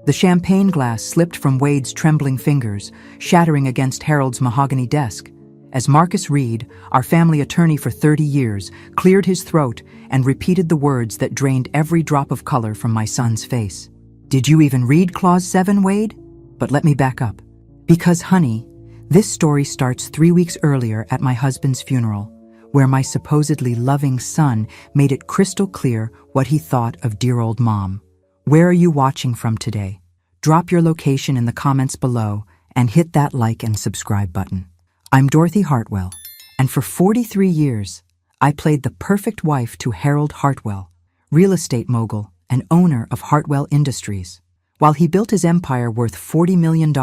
The champagne glass slipped from Wade's trembling fingers, shattering against Harold's mahogany desk, as Marcus Reed, our family attorney for 30 years, cleared his throat and repeated the words that drained every drop of color from my son's face. "Did you even read Clause 7, Wade?" But let me back up. Because, honey, this story starts 3 weeks earlier at my husband's funeral, where my supposedly loving son made it crystal clear what he thought of dear old mom. Where are you watching from today? Drop your location in the comments below and hit that like and subscribe button. I'm Dorothy Hartwell, and for 43 years, I played the perfect wife to Harold Hartwell, real estate mogul and owner of Hartwell Industries. While he built his empire worth $40 million,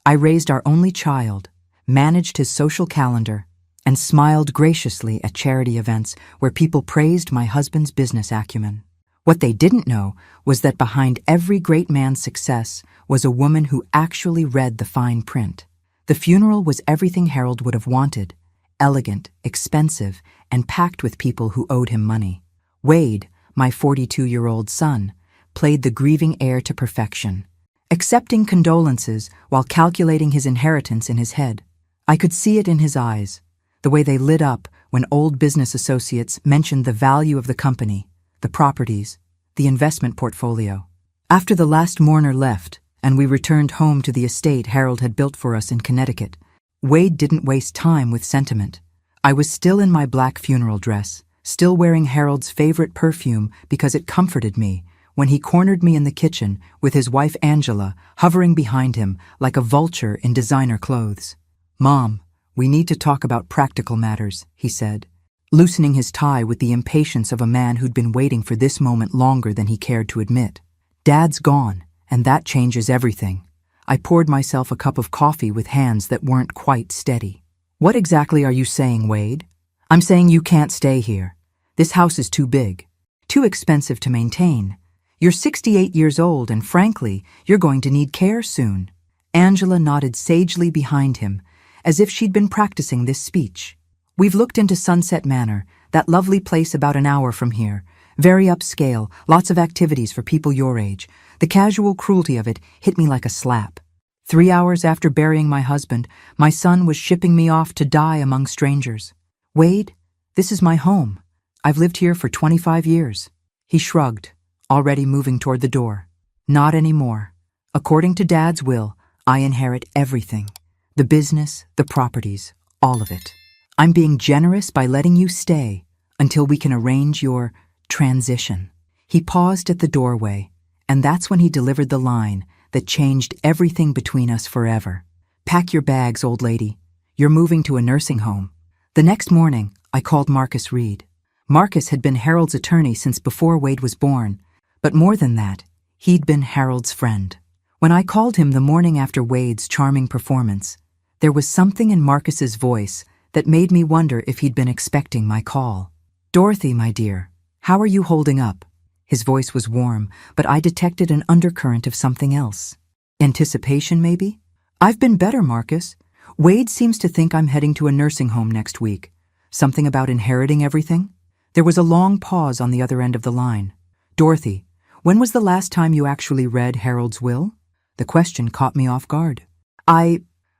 I raised our only child, managed his social calendar, and smiled graciously at charity events where people praised my husband's business acumen. What they didn't know was that behind every great man's success was a woman who actually read the fine print. The funeral was everything Harold would have wanted: elegant, expensive, and packed with people who owed him money. Wade, my 42-year-old son, played the grieving heir to perfection, accepting condolences while calculating his inheritance in his head. I could see it in his eyes, the way they lit up when old business associates mentioned the value of the company, the properties, the investment portfolio. After the last mourner left, and we returned home to the estate Harold had built for us in Connecticut, Wade didn't waste time with sentiment. I was still in my black funeral dress, still wearing Harold's favorite perfume because it comforted me, when he cornered me in the kitchen with his wife Angela hovering behind him like a vulture in designer clothes. "Mom, we need to talk about practical matters," he said, loosening his tie with the impatience of a man who'd been waiting for this moment longer than he cared to admit. "Dad's gone, and that changes everything." I poured myself a cup of coffee with hands that weren't quite steady. "What exactly are you saying, Wade?" "I'm saying you can't stay here. This house is too big, too expensive to maintain. You're 68 years old, and frankly, you're going to need care soon." Angela nodded sagely behind him, as if she'd been practicing this speech. "We've looked into Sunset Manor, that lovely place about an hour from here. Very upscale, lots of activities for people your age. The casual cruelty of it hit me like a slap. 3 hours after burying my husband, my son was shipping me off to die among strangers. Wade, this is my home. I've lived here for 25 years. He shrugged, already moving toward the door. "Not anymore. According to Dad's will, I inherit everything. The business, the properties, all of it. I'm being generous by letting you stay until we can arrange your transition." He paused at the doorway, and that's when he delivered the line that changed everything between us forever. "Pack your bags, old lady. You're moving to a nursing home." The next morning, I called Marcus Reed. Marcus had been Harold's attorney since before Wade was born, but more than that, he'd been Harold's friend. When I called him the morning after Wade's charming performance, there was something in Marcus's voice that made me wonder if he'd been expecting my call. "Dorothy, my dear, how are you holding up?" His voice was warm, but I detected an undercurrent of something else. Anticipation, maybe? "I've been better, Marcus. Wade seems to think I'm heading to a nursing home next week. Something about inheriting everything?" There was a long pause on the other end of the line. "Dorothy, when was the last time you actually read Harold's will?" The question caught me off guard.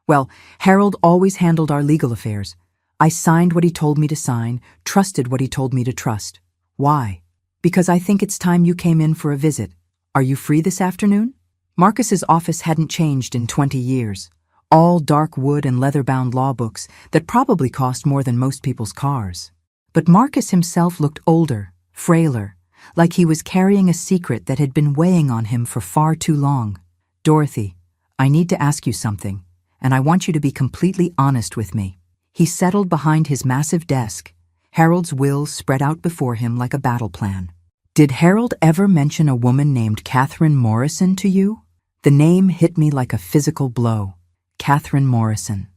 Well, Harold always handled our legal affairs. I signed what he told me to sign, trusted what he told me to trust. Why? Because I think it's time you came in for a visit. Are you free this afternoon? Marcus's office hadn't changed in 20 years. All dark wood and leather-bound law books that probably cost more than most people's cars. But Marcus himself looked older, frailer, like he was carrying a secret that had been weighing on him for far too long. "Dorothy, I need to ask you something, and I want you to be completely honest with me." He settled behind his massive desk, Harold's will spread out before him like a battle plan. "Did Harold ever mention a woman named Catherine Morrison to you?" The name hit me like a physical blow. Catherine Morrison.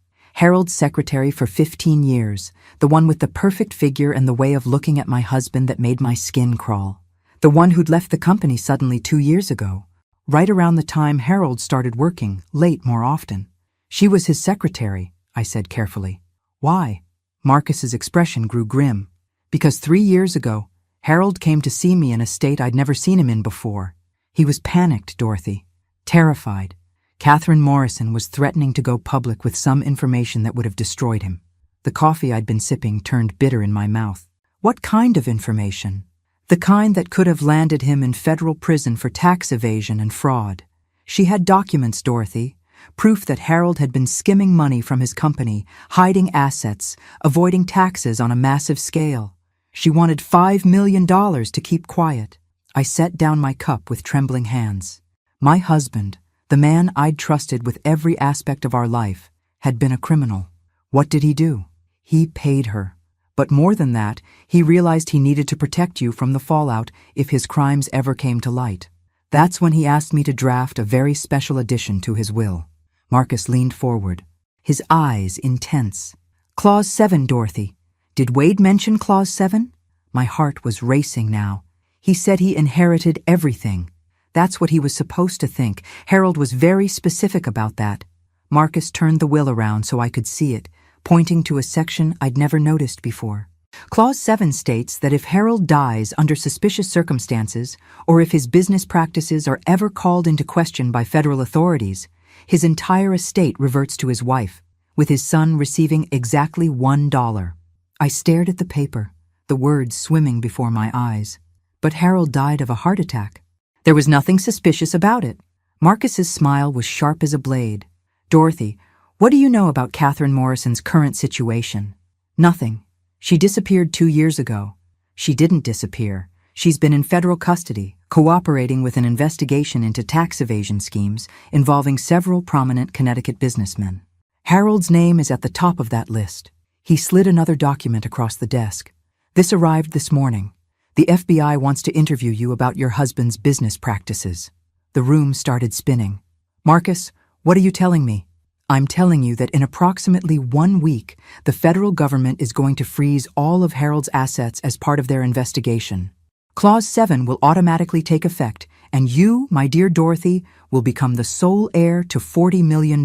Harold's secretary for 15 years, the one with the perfect figure and the way of looking at my husband that made my skin crawl. The one who'd left the company suddenly 2 years ago, right around the time Harold started working, late more often. "She was his secretary," I said carefully. "Why?" Marcus's expression grew grim. "Because 3 years ago, Harold came to see me in a state I'd never seen him in before. He was panicked, Dorothy. Terrified, Catherine Morrison was threatening to go public with some information that would have destroyed him. The coffee I'd been sipping turned bitter in my mouth. What kind of information? The kind that could have landed him in federal prison for tax evasion and fraud. She had documents, Dorothy. Proof that Harold had been skimming money from his company, hiding assets, avoiding taxes on a massive scale. She wanted $5 million to keep quiet. I set down my cup with trembling hands. My husband, the man I'd trusted with every aspect of our life, had been a criminal. What did he do? He paid her. But more than that, he realized he needed to protect you from the fallout if his crimes ever came to light. That's when he asked me to draft a very special addition to his will. Marcus leaned forward, his eyes intense. Clause 7, Dorothy. Did Wade mention Clause 7? My heart was racing now. He said he inherited everything. That's what he was supposed to think. Harold was very specific about that. Marcus turned the will around so I could see it, pointing to a section I'd never noticed before. Clause 7 states that if Harold dies under suspicious circumstances, or if his business practices are ever called into question by federal authorities, his entire estate reverts to his wife, with his son receiving exactly $1. I stared at the paper, the words swimming before my eyes. But Harold died of a heart attack. There was nothing suspicious about it. Marcus's smile was sharp as a blade. Dorothy, what do you know about Catherine Morrison's current situation? Nothing. She disappeared 2 years ago. She didn't disappear. She's been in federal custody, cooperating with an investigation into tax evasion schemes involving several prominent Connecticut businessmen. Harold's name is at the top of that list. He slid another document across the desk. This arrived this morning. The FBI wants to interview you about your husband's business practices. The room started spinning. Marcus, what are you telling me? I'm telling you that in approximately 1 week, the federal government is going to freeze all of Harold's assets as part of their investigation. Clause 7 will automatically take effect, and you, my dear Dorothy, will become the sole heir to $40 million.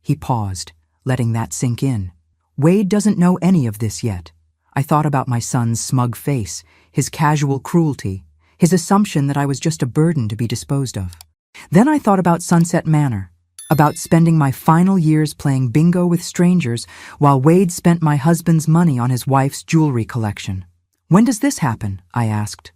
He paused, letting that sink in. Wade doesn't know any of this yet. I thought about my son's smug face, his casual cruelty, his assumption that I was just a burden to be disposed of. Then I thought about Sunset Manor, about spending my final years playing bingo with strangers while Wade spent my husband's money on his wife's jewelry collection. When does this happen? I asked.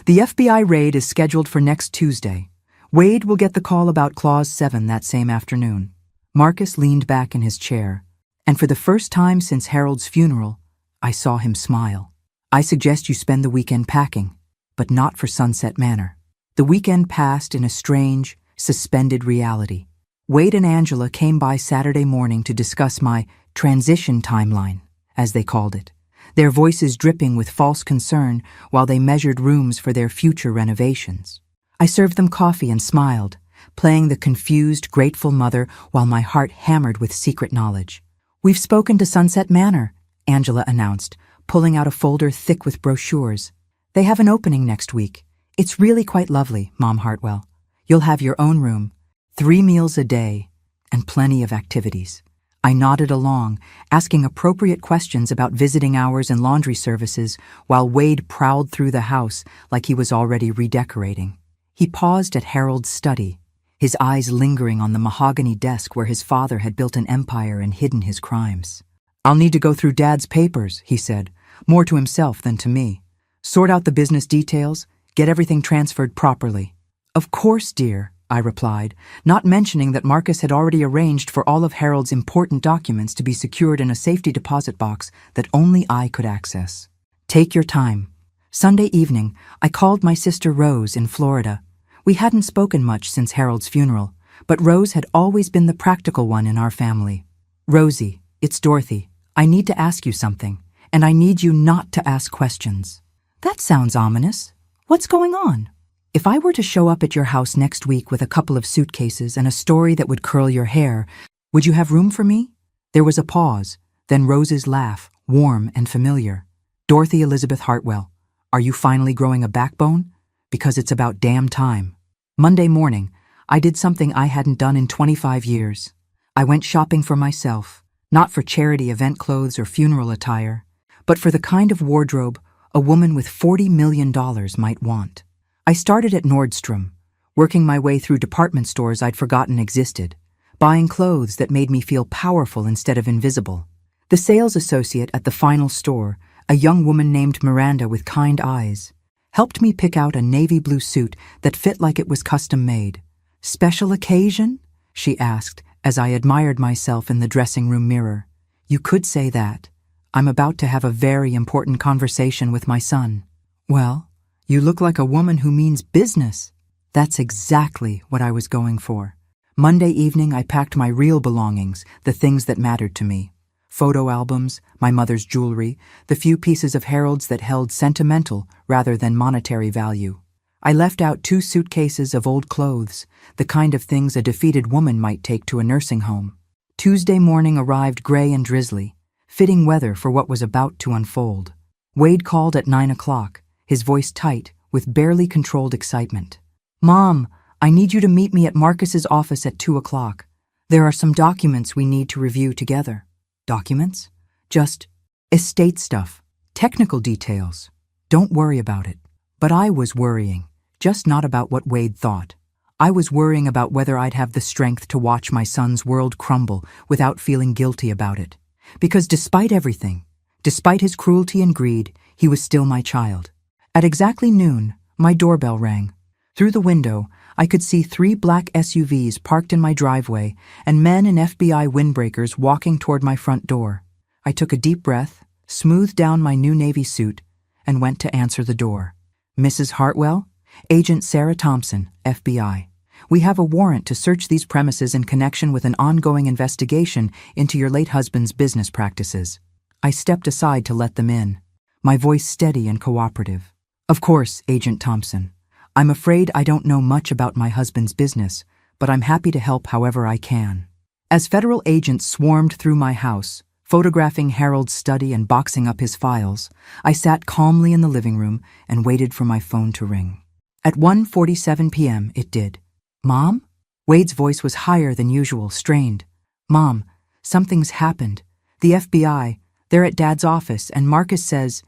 The FBI raid is scheduled for next Tuesday. Wade will get the call about Clause 7 that same afternoon. Marcus leaned back in his chair, and for the first time since Harold's funeral, I saw him smile. I suggest you spend the weekend packing, but not for Sunset Manor. The weekend passed in a strange, suspended reality. Wade and Angela came by Saturday morning to discuss my transition timeline, as they called it, their voices dripping with false concern while they measured rooms for their future renovations. I served them coffee and smiled, playing the confused, grateful mother while my heart hammered with secret knowledge. We've spoken to Sunset Manor, Angela announced, pulling out a folder thick with brochures. They have an opening next week. It's really quite lovely, Mom Hartwell. You'll have your own room, 3 meals a day, and plenty of activities. I nodded along, asking appropriate questions about visiting hours and laundry services while Wade prowled through the house like he was already redecorating. He paused at Harold's study, his eyes lingering on the mahogany desk where his father had built an empire and hidden his crimes. I'll need to go through Dad's papers, he said, more to himself than to me. Sort out the business details, get everything transferred properly. Of course, dear, I replied, not mentioning that Marcus had already arranged for all of Harold's important documents to be secured in a safety deposit box that only I could access. Take your time. Sunday evening, I called my sister Rose in Florida. We hadn't spoken much since Harold's funeral, but Rose had always been the practical one in our family. Rosie, it's Dorothy. I need to ask you something, and I need you not to ask questions. That sounds ominous. What's going on? If I were to show up at your house next week with a couple of suitcases and a story that would curl your hair, would you have room for me? There was a pause, then Rose's laugh, warm and familiar. Dorothy Elizabeth Hartwell, are you finally growing a backbone? Because it's about damn time. Monday morning, I did something I hadn't done in 25 years. I went shopping for myself, not for charity event clothes or funeral attire, but for the kind of wardrobe a woman with $40 million might want. I started at Nordstrom, working my way through department stores I'd forgotten existed, buying clothes that made me feel powerful instead of invisible. The sales associate at the final store, a young woman named Miranda with kind eyes, helped me pick out a navy blue suit that fit like it was custom made. "Special occasion?" she asked as I admired myself in the dressing room mirror. "You could say that. I'm about to have a very important conversation with my son." "Well, you look like a woman who means business." That's exactly what I was going for. Monday evening, I packed my real belongings, the things that mattered to me. Photo albums, my mother's jewelry, the few pieces of Harold's that held sentimental rather than monetary value. I left out 2 suitcases of old clothes, the kind of things a defeated woman might take to a nursing home. Tuesday morning arrived gray and drizzly, fitting weather for what was about to unfold. Wade called at 9 o'clock, his voice tight, with barely controlled excitement. "Mom, I need you to meet me at Marcus's office at 2 o'clock. There are some documents we need to review together." "Documents?" "Just estate stuff, technical details. Don't worry about it." But I was worrying, just not about what Wade thought. I was worrying about whether I'd have the strength to watch my son's world crumble without feeling guilty about it. Because despite everything, despite his cruelty and greed, he was still my child. At exactly noon, my doorbell rang. Through the window, I could see 3 black SUVs parked in my driveway and men in FBI windbreakers walking toward my front door. I took a deep breath, smoothed down my new Navy suit, and went to answer the door. "Mrs. Hartwell? Agent Sarah Thompson, FBI. We have a warrant to search these premises in connection with an ongoing investigation into your late husband's business practices." I stepped aside to let them in, my voice steady and cooperative. "Of course, Agent Thompson. I'm afraid I don't know much about my husband's business, but I'm happy to help however I can." As federal agents swarmed through my house, photographing Harold's study and boxing up his files, I sat calmly in the living room and waited for my phone to ring. At 1:47 p.m. it did. "Mom?" Wade's voice was higher than usual, strained. "Mom, something's happened. The FBI, they're at Dad's office, and Marcus says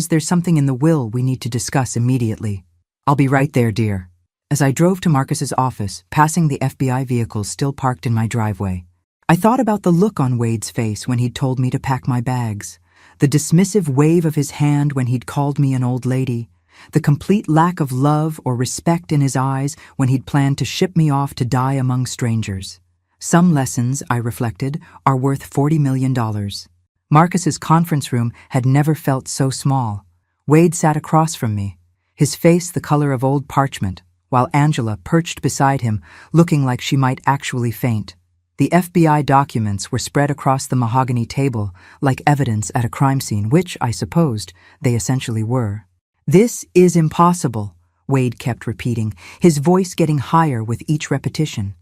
there's something in the will we need to discuss immediately." "I'll be right there, dear." As I drove to Marcus's office, passing the FBI vehicles still parked in my driveway, I thought about the look on Wade's face when he'd told me to pack my bags, the dismissive wave of his hand when he'd called me an old lady, the complete lack of love or respect in his eyes when he'd planned to ship me off to die among strangers. Some lessons, I reflected, are worth $40 million. Marcus's conference room had never felt so small. Wade sat across from me, his face the color of old parchment, while Angela perched beside him, looking like she might actually faint. The FBI documents were spread across the mahogany table like evidence at a crime scene, which, I supposed, they essentially were. "This is impossible," Wade kept repeating, his voice getting higher with each repetition.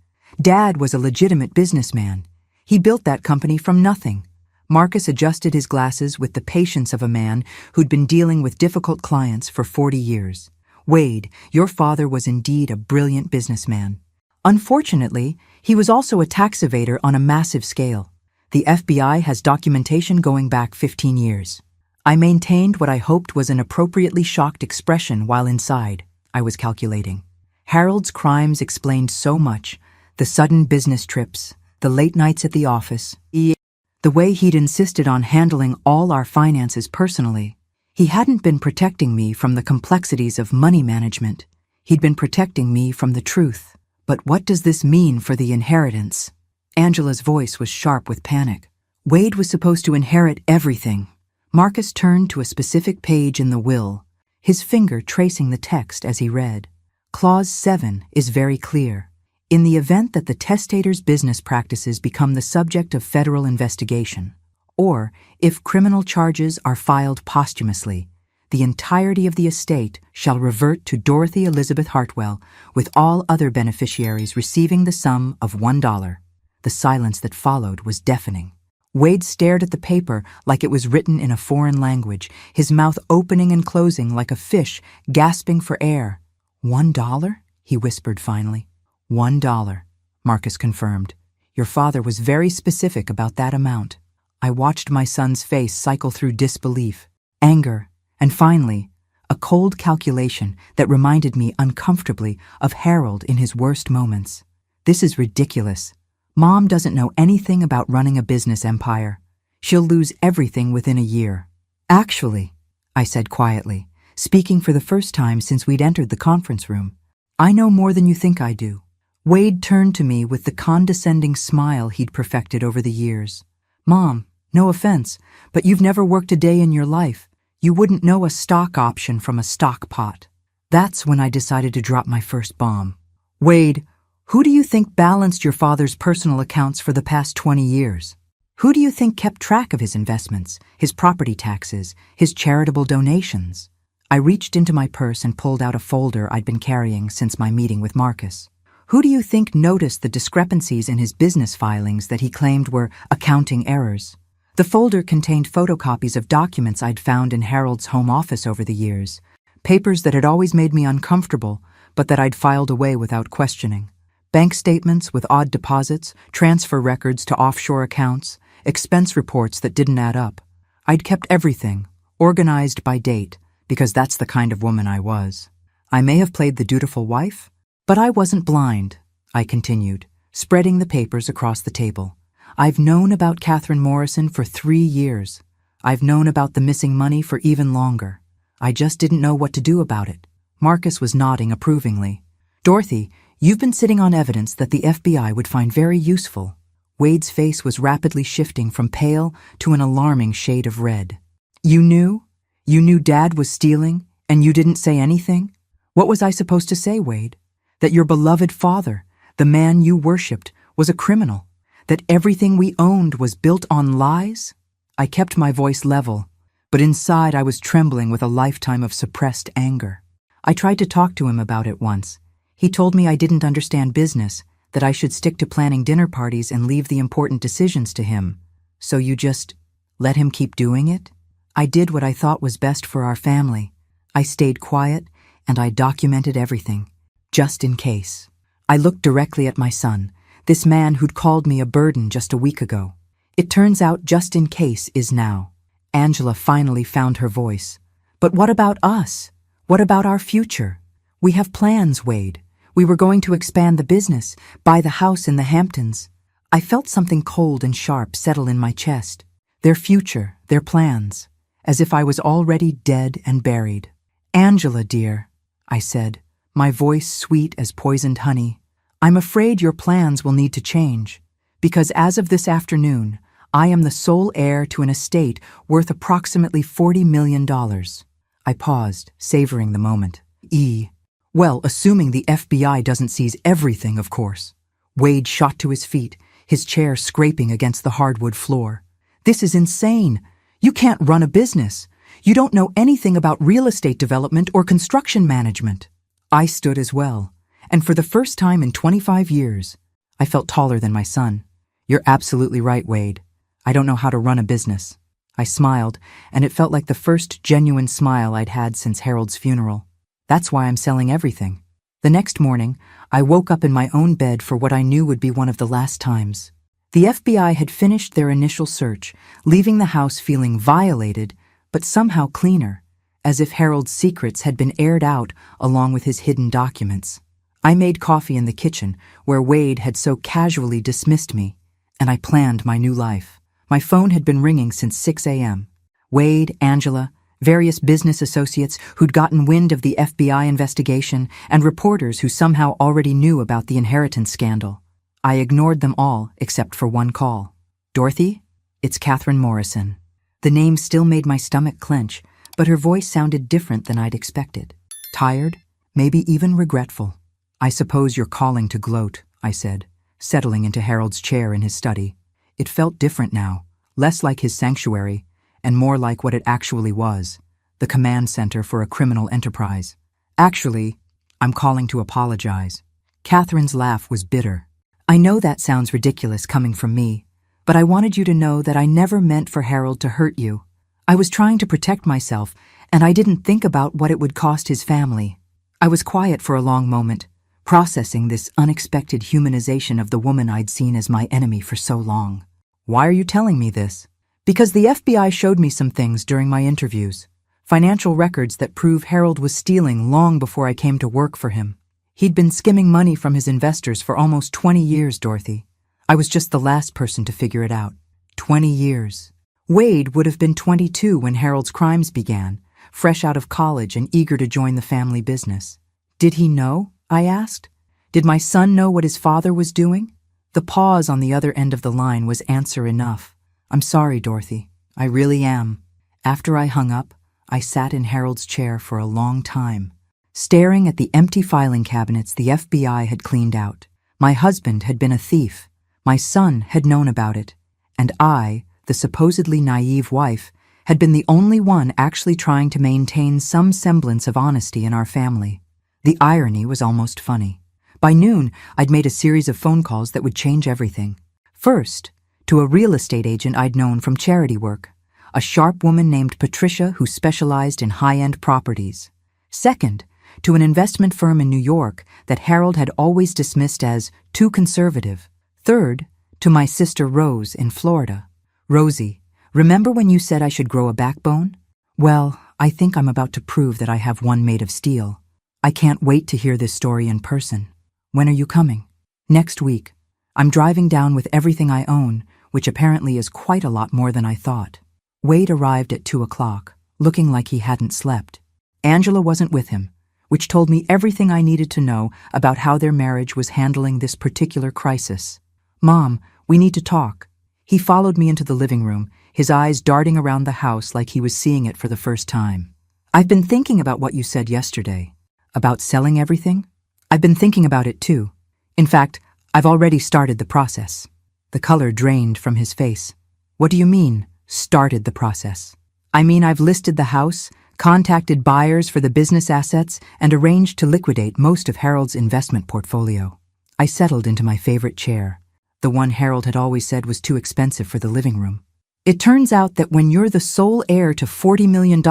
"Dad was a legitimate businessman. He built that company from nothing." Marcus adjusted his glasses with the patience of a man who'd been dealing with difficult clients for 40 years. "Wade, your father was indeed a brilliant businessman. Unfortunately, he was also a tax evader on a massive scale. The FBI has documentation going back 15 years. I maintained what I hoped was an appropriately shocked expression while inside. I was calculating. Harold's crimes explained so much: the sudden business trips, the late nights at the office, the way he'd insisted on handling all our finances personally. He hadn't been protecting me from the complexities of money management. He'd been protecting me from the truth. But what does this mean for the inheritance? Angela's voice was sharp with panic. Wade was supposed to inherit everything. Marcus turned to a specific page in the will, his finger tracing the text as he read. Clause 7 is very clear. In the event that the testator's business practices become the subject of federal investigation, or if criminal charges are filed posthumously, the entirety of the estate shall revert to Dorothy Elizabeth Hartwell, with all other beneficiaries receiving the sum of $1. The silence that followed was deafening. Wade stared at the paper like it was written in a foreign language, his mouth opening and closing like a fish gasping for air. $1? He whispered finally. $1, Marcus confirmed. Your father was very specific about that amount. I watched my son's face cycle through disbelief, anger, and finally, a cold calculation that reminded me uncomfortably of Harold in his worst moments. This is ridiculous. Mom doesn't know anything about running a business empire. She'll lose everything within a year. Actually, I said quietly, speaking for the first time since we'd entered the conference room, I know more than you think I do. Wade turned to me with the condescending smile he'd perfected over the years. Mom, no offense, but you've never worked a day in your life. You wouldn't know a stock option from a stock pot. That's when I decided to drop my first bomb. Wade, who do you think balanced your father's personal accounts for the past 20 years? Who do you think kept track of his investments, his property taxes, his charitable donations? I reached into my purse and pulled out a folder I'd been carrying since my meeting with Marcus. Who do you think noticed the discrepancies in his business filings that he claimed were accounting errors? The folder contained photocopies of documents I'd found in Harold's home office over the years, papers that had always made me uncomfortable, but that I'd filed away without questioning. Bank statements with odd deposits, transfer records to offshore accounts, expense reports that didn't add up. I'd kept everything, organized by date, because that's the kind of woman I was. I may have played the dutiful wife, but I wasn't blind, I continued, spreading the papers across the table. I've known about Catherine Morrison for 3 years. I've known about the missing money for even longer. I just didn't know what to do about it. Marcus was nodding approvingly. Dorothy, you've been sitting on evidence that the FBI would find very useful. Wade's face was rapidly shifting from pale to an alarming shade of red. You knew? You knew Dad was stealing, and you didn't say anything? What was I supposed to say, Wade? That your beloved father, the man you worshipped, was a criminal? That everything we owned was built on lies? I kept my voice level, but inside I was trembling with a lifetime of suppressed anger. I tried to talk to him about it once. He told me I didn't understand business, that I should stick to planning dinner parties and leave the important decisions to him. So you just let him keep doing it? I did what I thought was best for our family. I stayed quiet, and I documented everything, just in case. I looked directly at my son, this man who'd called me a burden just a week ago. It turns out just in case is now. Angela finally found her voice. But what about us? What about our future? We have plans, Wade. We were going to expand the business, buy the house in the Hamptons. I felt something cold and sharp settle in my chest. Their future, their plans, as if I was already dead and buried. Angela, dear, I said, my voice sweet as poisoned honey, I'm afraid your plans will need to change, because as of this afternoon, I am the sole heir to an estate worth approximately $40 million. I paused, savoring the moment. Well, assuming the FBI doesn't seize everything, of course. Wade shot to his feet, his chair scraping against the hardwood floor. This is insane. You can't run a business. You don't know anything about real estate development or construction management. I stood as well, and for the first time in 25 years, I felt taller than my son. You're absolutely right, Wade. I don't know how to run a business. I smiled, and it felt like the first genuine smile I'd had since Harold's funeral. That's why I'm selling everything. The next morning, I woke up in my own bed for what I knew would be one of the last times. The FBI had finished their initial search, leaving the house feeling violated, but somehow cleaner, as if Harold's secrets had been aired out along with his hidden documents. I made coffee in the kitchen, where Wade had so casually dismissed me, and I planned my new life. My phone had been ringing since 6 a.m. Wade, Angela, various business associates who'd gotten wind of the FBI investigation, and reporters who somehow already knew about the inheritance scandal. I ignored them all except for one call. Dorothy, it's Catherine Morrison. The name still made my stomach clench, but her voice sounded different than I'd expected. Tired, maybe even regretful. I suppose you're calling to gloat, I said, settling into Harold's chair in his study. It felt different now, less like his sanctuary, and more like what it actually was, the command center for a criminal enterprise. Actually, I'm calling to apologize. Catherine's laugh was bitter. I know that sounds ridiculous coming from me, but I wanted you to know that I never meant for Harold to hurt you. I was trying to protect myself, and I didn't think about what it would cost his family. I was quiet for a long moment, processing this unexpected humanization of the woman I'd seen as my enemy for so long. Why are you telling me this? Because the FBI showed me some things during my interviews. Financial records that prove Harold was stealing long before I came to work for him. He'd been skimming money from his investors for almost 20 years, Dorothy. I was just the last person to figure it out. 20 years. Wade would have been 22 when Harold's crimes began, fresh out of college and eager to join the family business. Did he know? I asked. Did my son know what his father was doing? The pause on the other end of the line was answer enough. I'm sorry, Dorothy. I really am. After I hung up, I sat in Harold's chair for a long time, staring at the empty filing cabinets the FBI had cleaned out. My husband had been a thief. My son had known about it. And I, the supposedly naive wife, had been the only one actually trying to maintain some semblance of honesty in our family. The irony was almost funny. By noon, I'd made a series of phone calls that would change everything. First, to a real estate agent I'd known from charity work, a sharp woman named Patricia who specialized in high-end properties. Second, to an investment firm in New York that Harold had always dismissed as too conservative. Third, to my sister Rose in Florida. Rosie, remember when you said I should grow a backbone? Well, I think I'm about to prove that I have one made of steel. I can't wait to hear this story in person. When are you coming? Next week. I'm driving down with everything I own, which apparently is quite a lot more than I thought. Wade arrived at 2 o'clock, looking like he hadn't slept. Angela wasn't with him, which told me everything I needed to know about how their marriage was handling this particular crisis. Mom, we need to talk. He followed me into the living room, his eyes darting around the house like he was seeing it for the first time. I've been thinking about what you said yesterday. About selling everything? I've been thinking about it too. In fact, I've already started the process. The color drained from his face. What do you mean, started the process? I mean I've listed the house, contacted buyers for the business assets, and arranged to liquidate most of Harold's investment portfolio. I settled into my favorite chair, the one Harold had always said was too expensive for the living room. It turns out that when you're the sole heir to $40 million,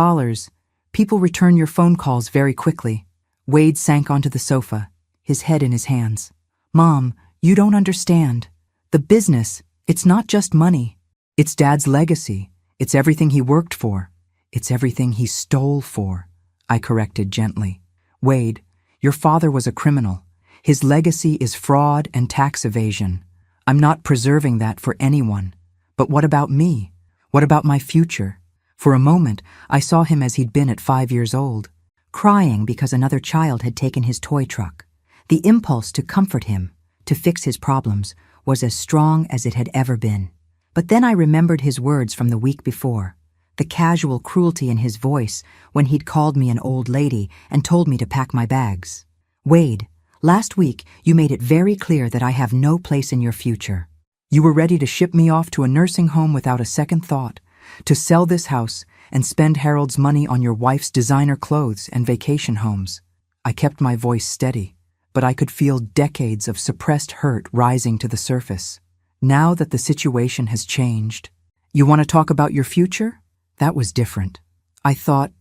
people return your phone calls very quickly. Wade sank onto the sofa, his head in his hands. Mom, you don't understand. The business, it's not just money. It's Dad's legacy. It's everything he worked for. It's everything he stole for, I corrected gently. Wade, your father was a criminal. His legacy is fraud and tax evasion. I'm not preserving that for anyone. But what about me? What about my future? For a moment, I saw him as he'd been at 5 years old, crying because another child had taken his toy truck. The impulse to comfort him, to fix his problems, was as strong as it had ever been. But then I remembered his words from the week before, the casual cruelty in his voice when he'd called me an old lady and told me to pack my bags. Wade, last week you made it very clear that I have no place in your future. You were ready to ship me off to a nursing home without a second thought, to sell this house and spend Harold's money on your wife's designer clothes and vacation homes. I kept my voice steady, but I could feel decades of suppressed hurt rising to the surface. Now that the situation has changed, you want to talk about your future? That was different. I thought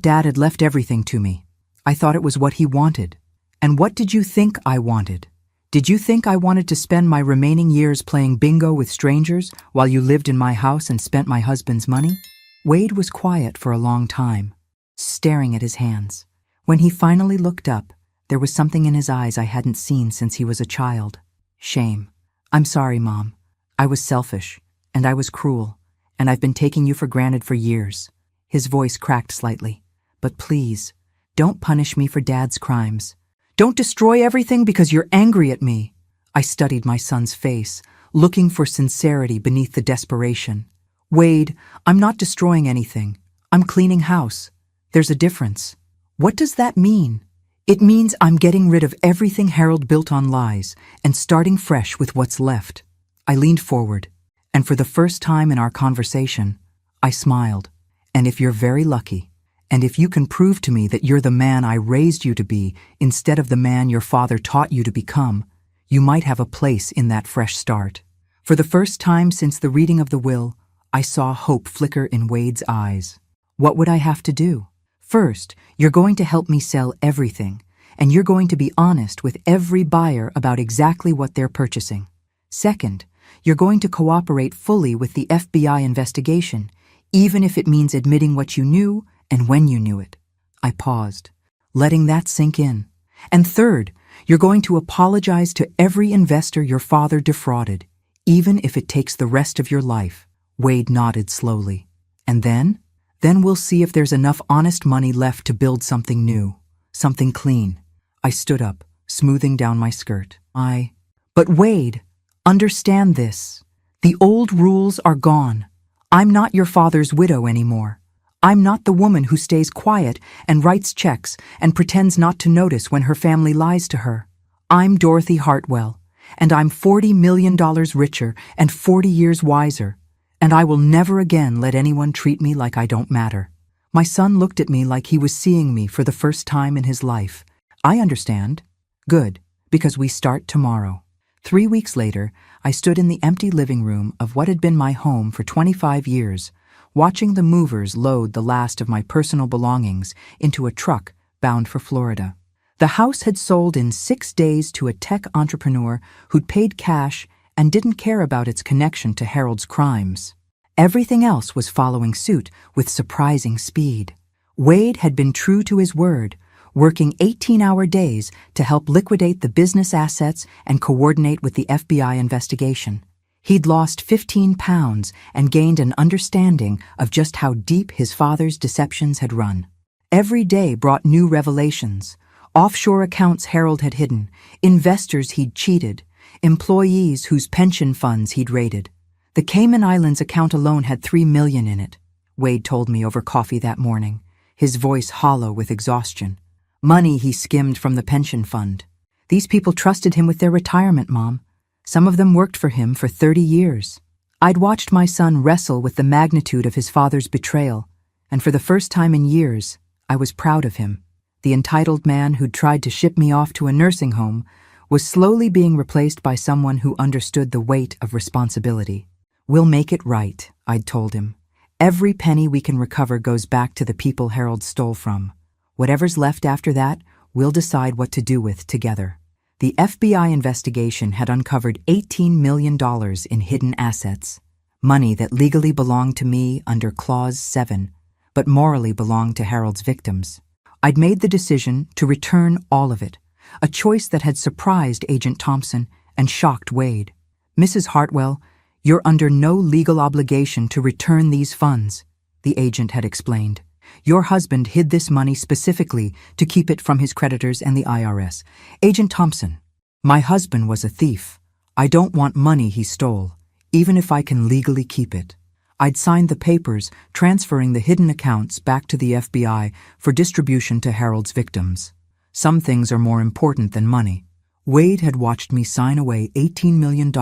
Dad had left everything to me. I thought it was what he wanted. And what did you think I wanted? Did you think I wanted to spend my remaining years playing bingo with strangers while you lived in my house and spent my husband's money? Wade was quiet for a long time, staring at his hands. When he finally looked up, there was something in his eyes I hadn't seen since he was a child. Shame. I'm sorry, Mom. I was selfish, and I was cruel, and I've been taking you for granted for years. His voice cracked slightly. But please, don't punish me for Dad's crimes. Don't destroy everything because you're angry at me. I studied my son's face, looking for sincerity beneath the desperation. Wade, I'm not destroying anything. I'm cleaning house. There's a difference. What does that mean? It means I'm getting rid of everything Harold built on lies and starting fresh with what's left. I leaned forward, and for the first time in our conversation, I smiled. And if you're very lucky, and if you can prove to me that you're the man I raised you to be instead of the man your father taught you to become, you might have a place in that fresh start. For the first time since the reading of the will, I saw hope flicker in Wade's eyes. What would I have to do? First, you're going to help me sell everything, and you're going to be honest with every buyer about exactly what they're purchasing. Second, you're going to cooperate fully with the FBI investigation, even if it means admitting what you knew And when you knew it. I paused, letting that sink in. And third, you're going to apologize to every investor your father defrauded, even if it takes the rest of your life. Wade nodded slowly. And then? Then we'll see if there's enough honest money left to build something new, something clean. I stood up, smoothing down my skirt. But Wade, understand this. The old rules are gone. I'm not your father's widow anymore. I'm not the woman who stays quiet and writes checks and pretends not to notice when her family lies to her. I'm Dorothy Hartwell, and I'm $40 million richer and 40 years wiser, and I will never again let anyone treat me like I don't matter. My son looked at me like he was seeing me for the first time in his life. I understand. Good, because we start tomorrow. 3 weeks later, I stood in the empty living room of what had been my home for 25 years, watching the movers load the last of my personal belongings into a truck bound for Florida. The house had sold in 6 days to a tech entrepreneur who'd paid cash and didn't care about its connection to Harold's crimes. Everything else was following suit with surprising speed. Wade had been true to his word, working 18-hour days to help liquidate the business assets and coordinate with the FBI investigation. He'd lost 15 pounds and gained an understanding of just how deep his father's deceptions had run. Every day brought new revelations: offshore accounts Harold had hidden, investors he'd cheated, employees whose pension funds he'd raided. The Cayman Islands account alone had $3 million in it, Wade told me over coffee that morning, his voice hollow with exhaustion. Money he skimmed from the pension fund. These people trusted him with their retirement, Mom. Some of them worked for him for 30 years. I'd watched my son wrestle with the magnitude of his father's betrayal, and for the first time in years, I was proud of him. The entitled man who'd tried to ship me off to a nursing home was slowly being replaced by someone who understood the weight of responsibility. We'll make it right, I'd told him. Every penny we can recover goes back to the people Harold stole from. Whatever's left after that, we'll decide what to do with together. The FBI investigation had uncovered $18 million in hidden assets, money that legally belonged to me under Clause 7, but morally belonged to Harold's victims. I'd made the decision to return all of it, a choice that had surprised Agent Thompson and shocked Wade. Mrs. Hartwell, you're under no legal obligation to return these funds, the agent had explained. Your husband hid this money specifically to keep it from his creditors and the IRS. Agent Thompson, my husband was a thief. I don't want money he stole, even if I can legally keep it. I'd signed the papers transferring the hidden accounts back to the FBI for distribution to Harold's victims. Some things are more important than money. Wade had watched me sign away $18 million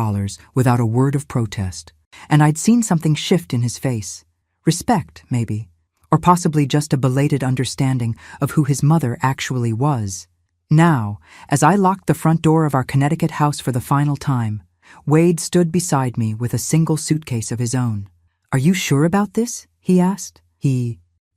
without a word of protest, and I'd seen something shift in his face. Respect, maybe, or possibly just a belated understanding of who his mother actually was. Now, as I locked the front door of our Connecticut house for the final time, Wade stood beside me with a single suitcase of his own. "Are you sure about this?" he asked.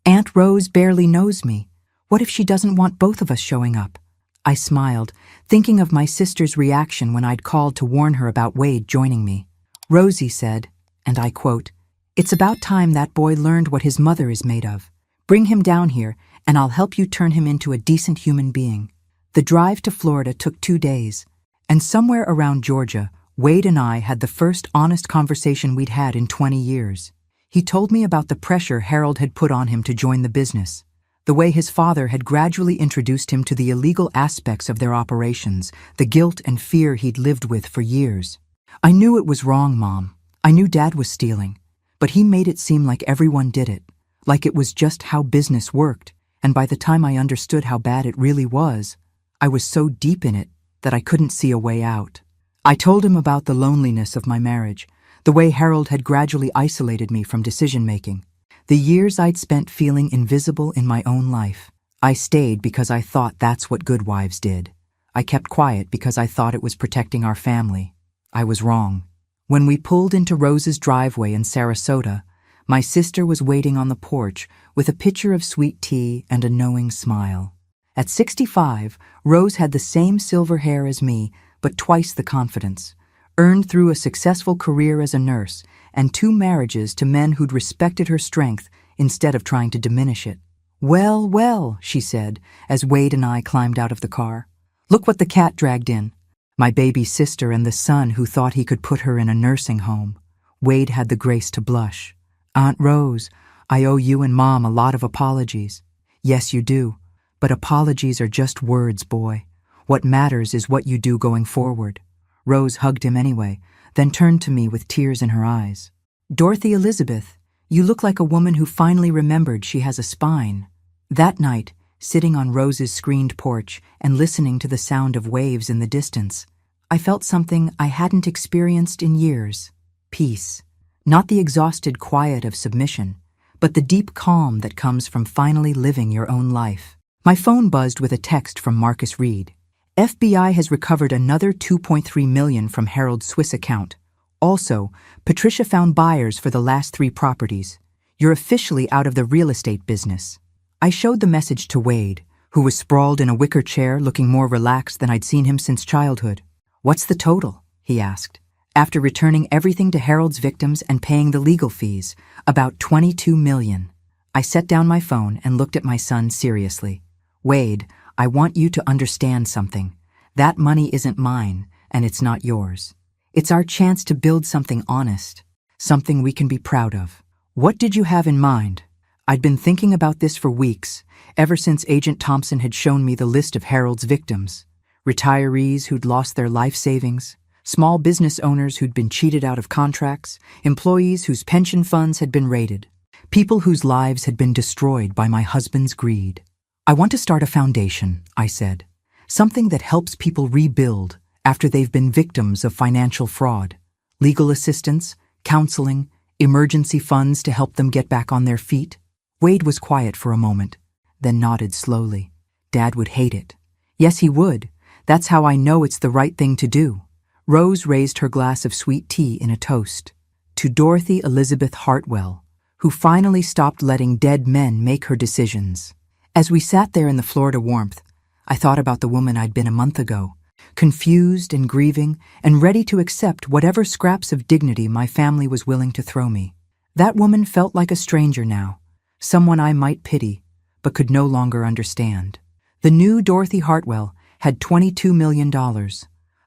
Aunt Rose barely knows me. What if she doesn't want both of us showing up?" I smiled, thinking of my sister's reaction when I'd called to warn her about Wade joining me. Rosie said, and I quote, "It's about time that boy learned what his mother is made of. Bring him down here, and I'll help you turn him into a decent human being." The drive to Florida took 2 days, and somewhere around Georgia, Wade and I had the first honest conversation we'd had in 20 years. He told me about the pressure Harold had put on him to join the business, the way his father had gradually introduced him to the illegal aspects of their operations, the guilt and fear he'd lived with for years. "I knew it was wrong, Mom. I knew Dad was stealing, but he made it seem like everyone did it, like it was just how business worked, and by the time I understood how bad it really was, I was so deep in it that I couldn't see a way out." I told him about the loneliness of my marriage, the way Harold had gradually isolated me from decision-making, the years I'd spent feeling invisible in my own life. I stayed because I thought that's what good wives did. I kept quiet because I thought it was protecting our family. I was wrong. When we pulled into Rose's driveway in Sarasota, my sister was waiting on the porch with a pitcher of sweet tea and a knowing smile. At 65, Rose had the same silver hair as me, but twice the confidence, earned through a successful career as a nurse and 2 marriages to men who'd respected her strength instead of trying to diminish it. "Well, well," she said, as Wade and I climbed out of the car. "Look what the cat dragged in. My baby sister and the son who thought he could put her in a nursing home." Wade had the grace to blush. "Aunt Rose, I owe you and Mom a lot of apologies." "Yes, you do. But apologies are just words, boy. What matters is what you do going forward." Rose hugged him anyway, then turned to me with tears in her eyes. "Dorothy Elizabeth, you look like a woman who finally remembered she has a spine." That night, sitting on Rose's screened porch and listening to the sound of waves in the distance, I felt something I hadn't experienced in years. Peace. Not the exhausted quiet of submission, but the deep calm that comes from finally living your own life. My phone buzzed with a text from Marcus Reed. "FBI has recovered another $2.3 million from Harold's Swiss account. Also, Patricia found buyers for the last 3 properties. You're officially out of the real estate business." I showed the message to Wade, who was sprawled in a wicker chair looking more relaxed than I'd seen him since childhood. "What's the total?" he asked. "After returning everything to Harold's victims and paying the legal fees, about $22 million. I set down my phone and looked at my son seriously. "Wade, I want you to understand something. That money isn't mine, and it's not yours. It's our chance to build something honest, something we can be proud of." "What did you have in mind?" I'd been thinking about this for weeks, ever since Agent Thompson had shown me the list of Harold's victims. Retirees who'd lost their life savings, small business owners who'd been cheated out of contracts, employees whose pension funds had been raided, people whose lives had been destroyed by my husband's greed. "I want to start a foundation," I said. "Something that helps people rebuild after they've been victims of financial fraud. Legal assistance, counseling, emergency funds to help them get back on their feet." Wade was quiet for a moment, then nodded slowly. "Dad would hate it." "Yes, he would. That's how I know it's the right thing to do." Rose raised her glass of sweet tea in a toast. "To Dorothy Elizabeth Hartwell, who finally stopped letting dead men make her decisions." As we sat there in the Florida warmth, I thought about the woman I'd been a month ago, confused and grieving and ready to accept whatever scraps of dignity my family was willing to throw me. That woman felt like a stranger now, someone I might pity, but could no longer understand. The new Dorothy Hartwell had $22 million,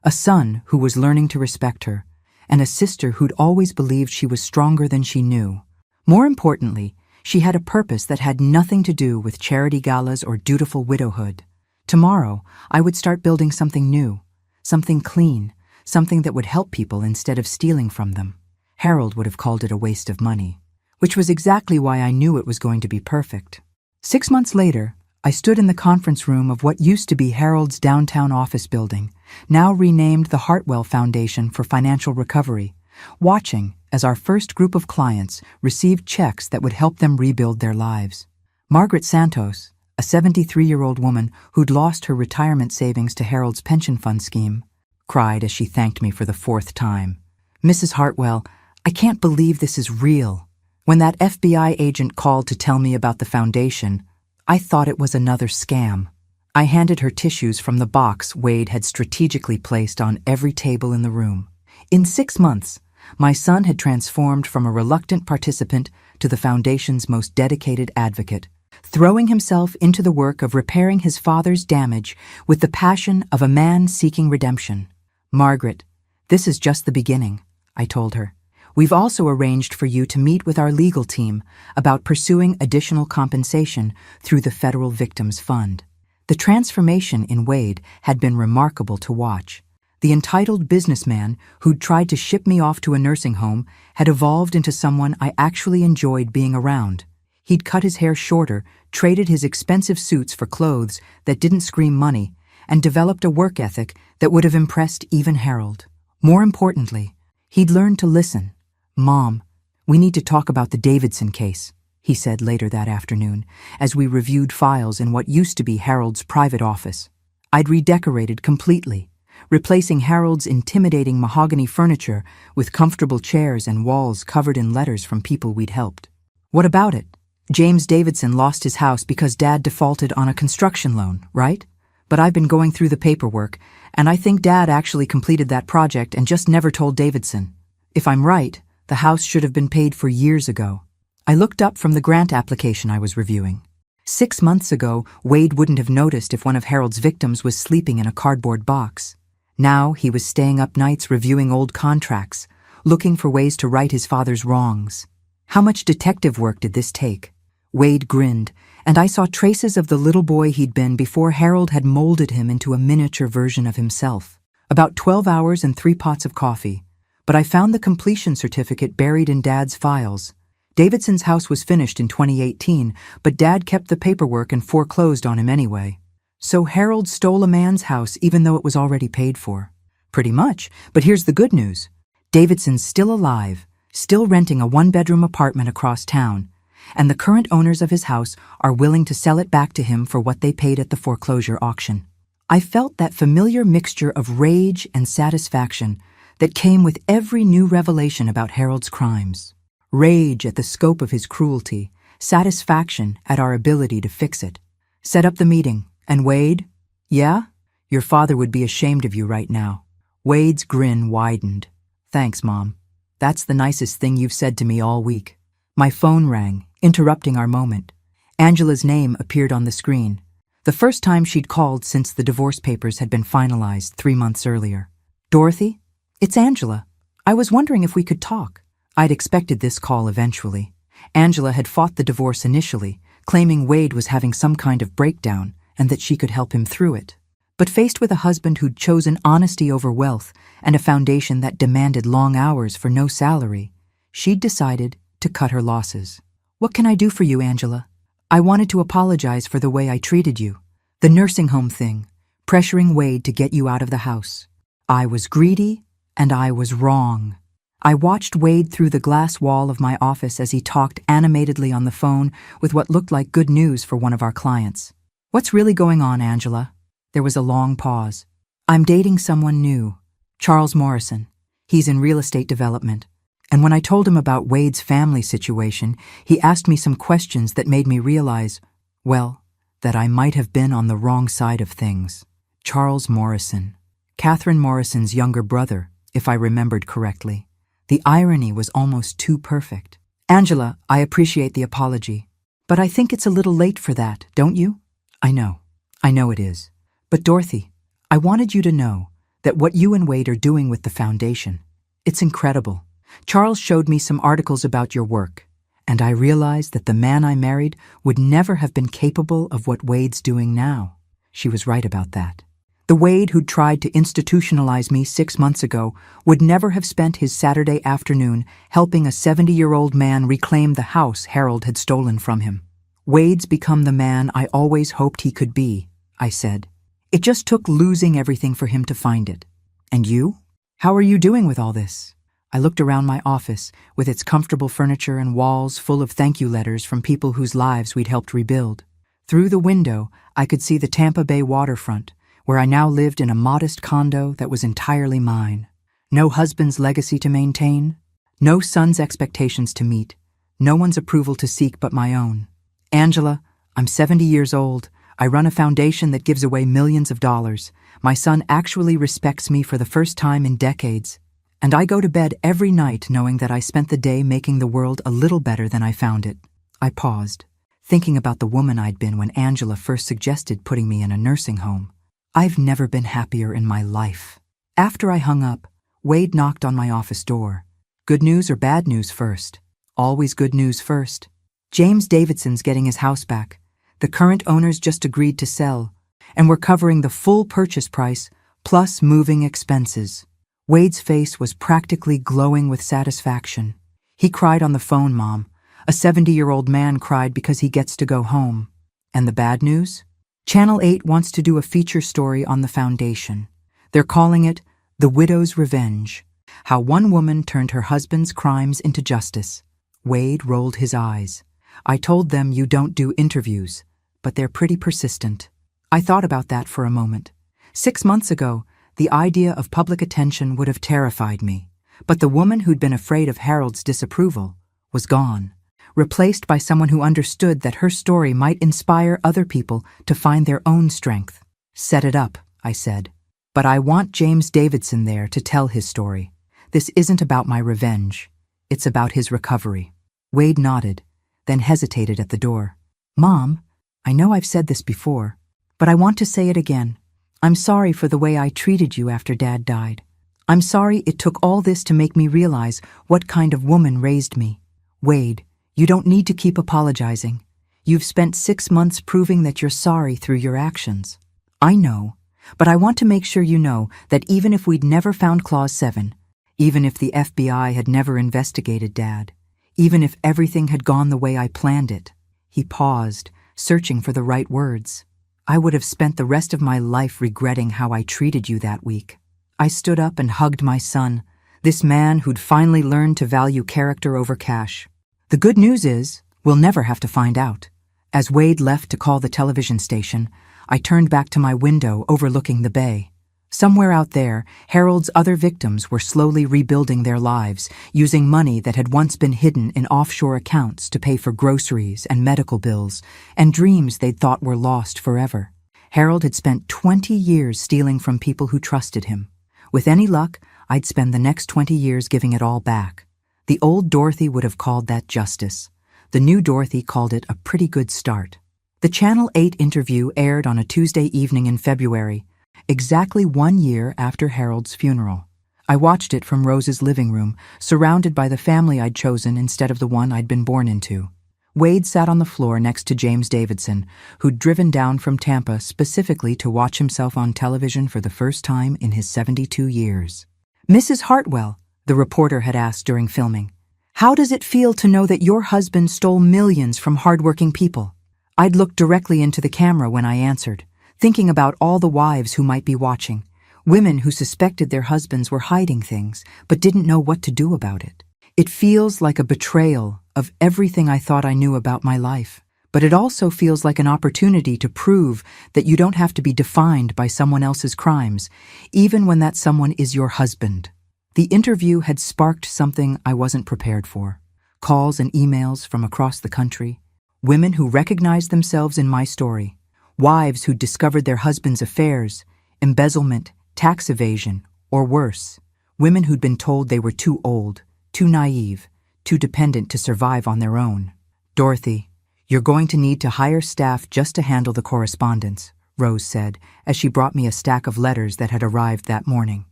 a son who was learning to respect her, and a sister who'd always believed she was stronger than she knew. More importantly, she had a purpose that had nothing to do with charity galas or dutiful widowhood. Tomorrow, I would start building something new, something clean, something that would help people instead of stealing from them. Harold would have called it a waste of money, which was exactly why I knew it was going to be perfect. 6 months later, I stood in the conference room of what used to be Harold's downtown office building, now renamed the Hartwell Foundation for Financial Recovery, watching as our first group of clients received checks that would help them rebuild their lives. Margaret Santos, a 73-year-old woman who'd lost her retirement savings to Harold's pension fund scheme, cried as she thanked me for the 4th time. "Mrs. Hartwell, I can't believe this is real." When that FBI agent called to tell me about the foundation, I thought it was another scam. I handed her tissues from the box Wade had strategically placed on every table in the room. In 6 months, my son had transformed from a reluctant participant to the foundation's most dedicated advocate, throwing himself into the work of repairing his father's damage with the passion of a man seeking redemption. "Margaret, this is just the beginning," I told her. "We've also arranged for you to meet with our legal team about pursuing additional compensation through the Federal Victims Fund." The transformation in Wade had been remarkable to watch. The entitled businessman who'd tried to ship me off to a nursing home had evolved into someone I actually enjoyed being around. He'd cut his hair shorter, traded his expensive suits for clothes that didn't scream money, and developed a work ethic that would have impressed even Harold. More importantly, he'd learned to listen. "Mom, we need to talk about the Davidson case," he said later that afternoon, as we reviewed files in what used to be Harold's private office. I'd redecorated completely, replacing Harold's intimidating mahogany furniture with comfortable chairs and walls covered in letters from people we'd helped. "What about it? James Davidson lost his house because Dad defaulted on a construction loan, right? But I've been going through the paperwork, and I think Dad actually completed that project and just never told Davidson. If I'm right, the house should have been paid for years ago." I looked up from the grant application I was reviewing. 6 months ago, Wade wouldn't have noticed if one of Harold's victims was sleeping in a cardboard box. Now he was staying up nights reviewing old contracts, looking for ways to right his father's wrongs. How much detective work did this take? Wade grinned, and I saw traces of the little boy he'd been before Harold had molded him into a miniature version of himself. About 12 hours and 3 pots of coffee. But I found the completion certificate buried in Dad's files. Davidson's house was finished in 2018, but Dad kept the paperwork and foreclosed on him anyway. So Harold stole a man's house even though it was already paid for. Pretty much, but here's the good news. Davidson's still alive, still renting a 1-bedroom apartment across town, and the current owners of his house are willing to sell it back to him for what they paid at the foreclosure auction. I felt that familiar mixture of rage and satisfaction that came with every new revelation about Harold's crimes. Rage at the scope of his cruelty, satisfaction at our ability to fix it. Set up the meeting, and Wade? Yeah? Your father would be ashamed of you right now. Wade's grin widened. Thanks, Mom. That's the nicest thing you've said to me all week. My phone rang, interrupting our moment. Angela's name appeared on the screen. The first time she'd called since the divorce papers had been finalized 3 months earlier. Dorothy? It's Angela. I was wondering if we could talk. I'd expected this call eventually. Angela had fought the divorce initially, claiming Wade was having some kind of breakdown and that she could help him through it. But faced with a husband who'd chosen honesty over wealth and a foundation that demanded long hours for no salary, she'd decided to cut her losses. What can I do for you, Angela? I wanted to apologize for the way I treated you. The nursing home thing, pressuring Wade to get you out of the house. I was greedy and I was wrong. I watched Wade through the glass wall of my office as he talked animatedly on the phone with what looked like good news for one of our clients. What's really going on, Angela? There was a long pause. I'm dating someone new, Charles Morrison. He's in real estate development. And when I told him about Wade's family situation, he asked me some questions that made me realize, well, that I might have been on the wrong side of things. Charles Morrison. Catherine Morrison's younger brother, if I remembered correctly. The irony was almost too perfect. Angela, I appreciate the apology, but I think it's a little late for that, don't you? I know it is. But Dorothy, I wanted you to know that what you and Wade are doing with the foundation, it's incredible. Charles showed me some articles about your work, and I realized that the man I married would never have been capable of what Wade's doing now. She was right about that. The Wade who'd tried to institutionalize me 6 months ago would never have spent his Saturday afternoon helping a 70-year-old man reclaim the house Harold had stolen from him. Wade's become the man I always hoped he could be, I said. It just took losing everything for him to find it. And you? How are you doing with all this? I looked around my office with its comfortable furniture and walls full of thank you letters from people whose lives we'd helped rebuild. Through the window, I could see the Tampa Bay waterfront, where I now lived in a modest condo that was entirely mine. No husband's legacy to maintain, no son's expectations to meet, no one's approval to seek but my own. Angela, I'm 70 years old. I run a foundation that gives away millions of dollars. My son actually respects me for the first time in decades. And I go to bed every night knowing that I spent the day making the world a little better than I found it. I paused, thinking about the woman I'd been when Angela first suggested putting me in a nursing home. I've never been happier in my life. After I hung up, Wade knocked on my office door. Good news or bad news first? Always good news first. James Davidson's getting his house back. The current owners just agreed to sell, and we're covering the full purchase price plus moving expenses. Wade's face was practically glowing with satisfaction. He cried on the phone, Mom. A 70-year-old man cried because he gets to go home. And the bad news? Channel 8 wants to do a feature story on the foundation. They're calling it The Widow's Revenge, how one woman turned her husband's crimes into justice. Wade rolled his eyes. I told them you don't do interviews, but they're pretty persistent. I thought about that for a moment. 6 months ago, the idea of public attention would have terrified me, but the woman who'd been afraid of Harold's disapproval was gone, replaced by someone who understood that her story might inspire other people to find their own strength. Set it up, I said. But I want James Davidson there to tell his story. This isn't about my revenge. It's about his recovery. Wade nodded, then hesitated at the door. Mom, I know I've said this before, but I want to say it again. I'm sorry for the way I treated you after Dad died. I'm sorry it took all this to make me realize what kind of woman raised me. Wade, you don't need to keep apologizing. You've spent 6 months proving that you're sorry through your actions. I know, but I want to make sure you know that even if we'd never found Clause 7, even if the FBI had never investigated Dad, even if everything had gone the way I planned it, he paused, searching for the right words. I would have spent the rest of my life regretting how I treated you that week. I stood up and hugged my son, this man who'd finally learned to value character over cash. The good news is, we'll never have to find out. As Wade left to call the television station, I turned back to my window overlooking the bay. Somewhere out there, Harold's other victims were slowly rebuilding their lives, using money that had once been hidden in offshore accounts to pay for groceries and medical bills, and dreams they'd thought were lost forever. Harold had spent 20 years stealing from people who trusted him. With any luck, I'd spend the next 20 years giving it all back. The old Dorothy would have called that justice. The new Dorothy called it a pretty good start. The Channel 8 interview aired on a Tuesday evening in February, exactly 1 year after Harold's funeral. I watched it from Rose's living room, surrounded by the family I'd chosen instead of the one I'd been born into. Wade sat on the floor next to James Davidson, who'd driven down from Tampa specifically to watch himself on television for the first time in his 72 years. "Mrs. Hartwell," the reporter had asked during filming, "how does it feel to know that your husband stole millions from hardworking people?" I'd looked directly into the camera when I answered, thinking about all the wives who might be watching, women who suspected their husbands were hiding things but didn't know what to do about it. It feels like a betrayal of everything I thought I knew about my life, but it also feels like an opportunity to prove that you don't have to be defined by someone else's crimes, even when that someone is your husband. The interview had sparked something I wasn't prepared for. Calls and emails from across the country, women who recognized themselves in my story, wives who discovered their husbands' affairs, embezzlement, tax evasion, or worse, women who'd been told they were too old, too naive, too dependent to survive on their own. "Dorothy, you're going to need to hire staff just to handle the correspondence," Rose said, as she brought me a stack of letters that had arrived that morning.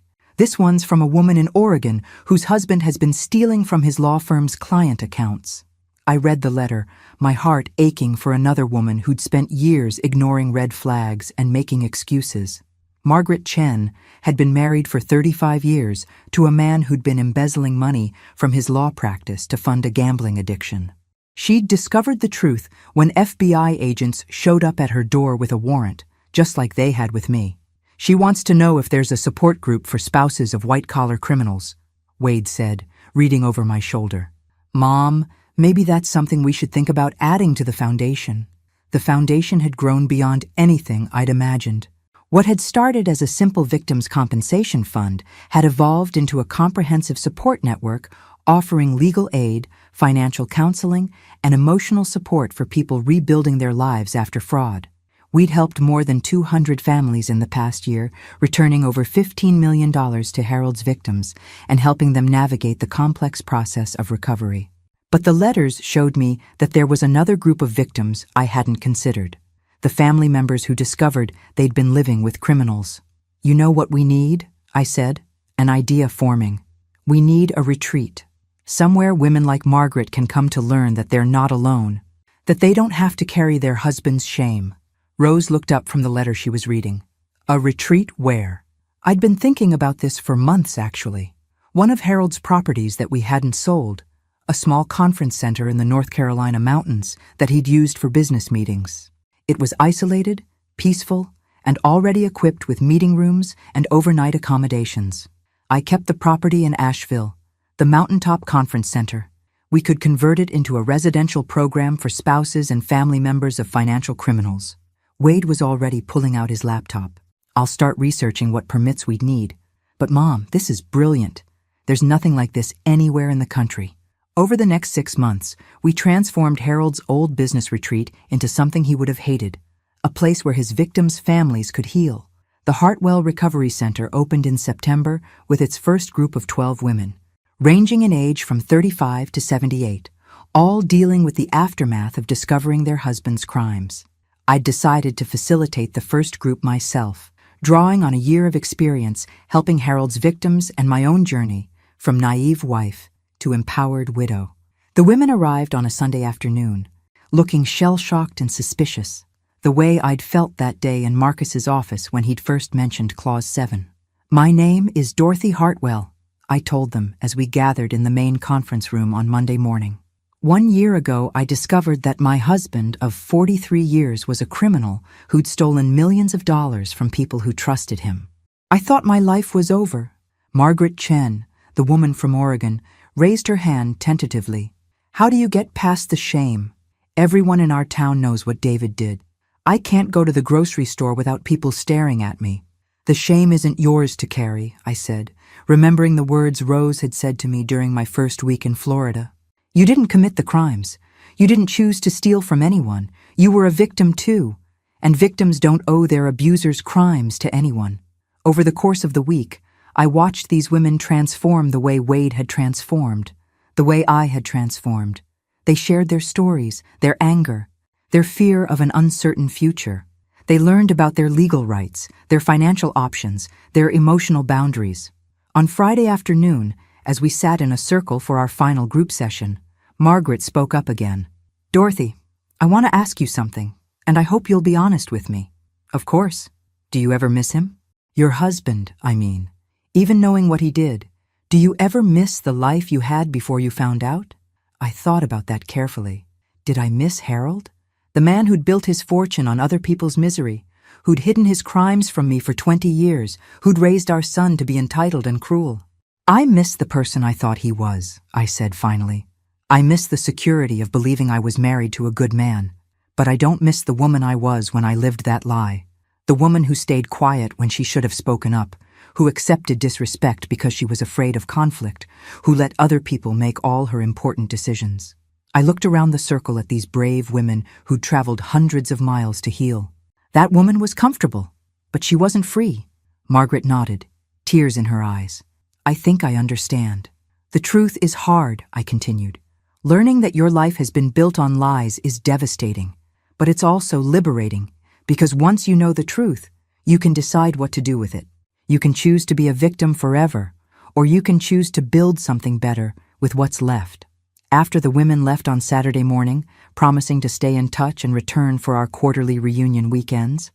"This one's from a woman in Oregon whose husband has been stealing from his law firm's client accounts." I read the letter, my heart aching for another woman who'd spent years ignoring red flags and making excuses. Margaret Chen had been married for 35 years to a man who'd been embezzling money from his law practice to fund a gambling addiction. She'd discovered the truth when FBI agents showed up at her door with a warrant, just like they had with me. "She wants to know if there's a support group for spouses of white-collar criminals," Wade said, reading over my shoulder. "Mom, maybe that's something we should think about adding to the foundation." The foundation had grown beyond anything I'd imagined. What had started as a simple victims' compensation fund had evolved into a comprehensive support network offering legal aid, financial counseling, and emotional support for people rebuilding their lives after fraud. We'd helped more than 200 families in the past year, returning over $15 million to Harold's victims and helping them navigate the complex process of recovery. But the letters showed me that there was another group of victims I hadn't considered. The family members who discovered they'd been living with criminals. "You know what we need?" I said, an idea forming. "We need a retreat. Somewhere women like Margaret can come to learn that they're not alone, that they don't have to carry their husband's shame." Rose looked up from the letter she was reading. "A retreat where?" I'd been thinking about this for months, actually. One of Harold's properties that we hadn't sold, a small conference center in the North Carolina mountains that he'd used for business meetings. It was isolated, peaceful, and already equipped with meeting rooms and overnight accommodations. I kept the property in Asheville, the Mountaintop Conference Center. We could convert it into a residential program for spouses and family members of financial criminals. Wade was already pulling out his laptop. "I'll start researching what permits we'd need. But Mom, this is brilliant. There's nothing like this anywhere in the country." Over the next 6 months, we transformed Harold's old business retreat into something he would have hated, a place where his victims' families could heal. The Hartwell Recovery Center opened in September with its first group of 12 women, ranging in age from 35 to 78, all dealing with the aftermath of discovering their husbands' crimes. I'd decided to facilitate the first group myself, drawing on a year of experience helping Harold's victims and my own journey, from naive wife to empowered widow. The women arrived on a Sunday afternoon, looking shell-shocked and suspicious, the way I'd felt that day in Marcus's office when he'd first mentioned Clause 7. "My name is Dorothy Hartwell," I told them as we gathered in the main conference room on Monday morning. "1 year ago, I discovered that my husband of 43 years was a criminal who'd stolen millions of dollars from people who trusted him. I thought my life was over." Margaret Chen, the woman from Oregon, raised her hand tentatively. "How do you get past the shame? Everyone in our town knows what David did. I can't go to the grocery store without people staring at me." "The shame isn't yours to carry," I said, remembering the words Rose had said to me during my first week in Florida. "You didn't commit the crimes. You didn't choose to steal from anyone. You were a victim too. And victims don't owe their abusers' crimes to anyone." Over the course of the week, I watched these women transform the way Wade had transformed, the way I had transformed. They shared their stories, their anger, their fear of an uncertain future. They learned about their legal rights, their financial options, their emotional boundaries. On Friday afternoon, as we sat in a circle for our final group session, Margaret spoke up again. "Dorothy, I want to ask you something, and I hope you'll be honest with me." "Of course. Do you ever miss him?" "Your husband, I mean. Even knowing what he did, do you ever miss the life you had before you found out?" I thought about that carefully. Did I miss Harold? The man who'd built his fortune on other people's misery, who'd hidden his crimes from me for 20 years, who'd raised our son to be entitled and cruel. "I miss the person I thought he was," I said finally. "I miss the security of believing I was married to a good man, but I don't miss the woman I was when I lived that lie. The woman who stayed quiet when she should have spoken up, who accepted disrespect because she was afraid of conflict, who let other people make all her important decisions." I looked around the circle at these brave women who'd traveled hundreds of miles to heal. That woman was comfortable, but she wasn't free. Margaret nodded, tears in her eyes. "I think I understand. The truth is hard," I continued. "Learning that your life has been built on lies is devastating, but it's also liberating, because once you know the truth, you can decide what to do with it. You can choose to be a victim forever, or you can choose to build something better with what's left." After the women left on Saturday morning, promising to stay in touch and return for our quarterly reunion weekends,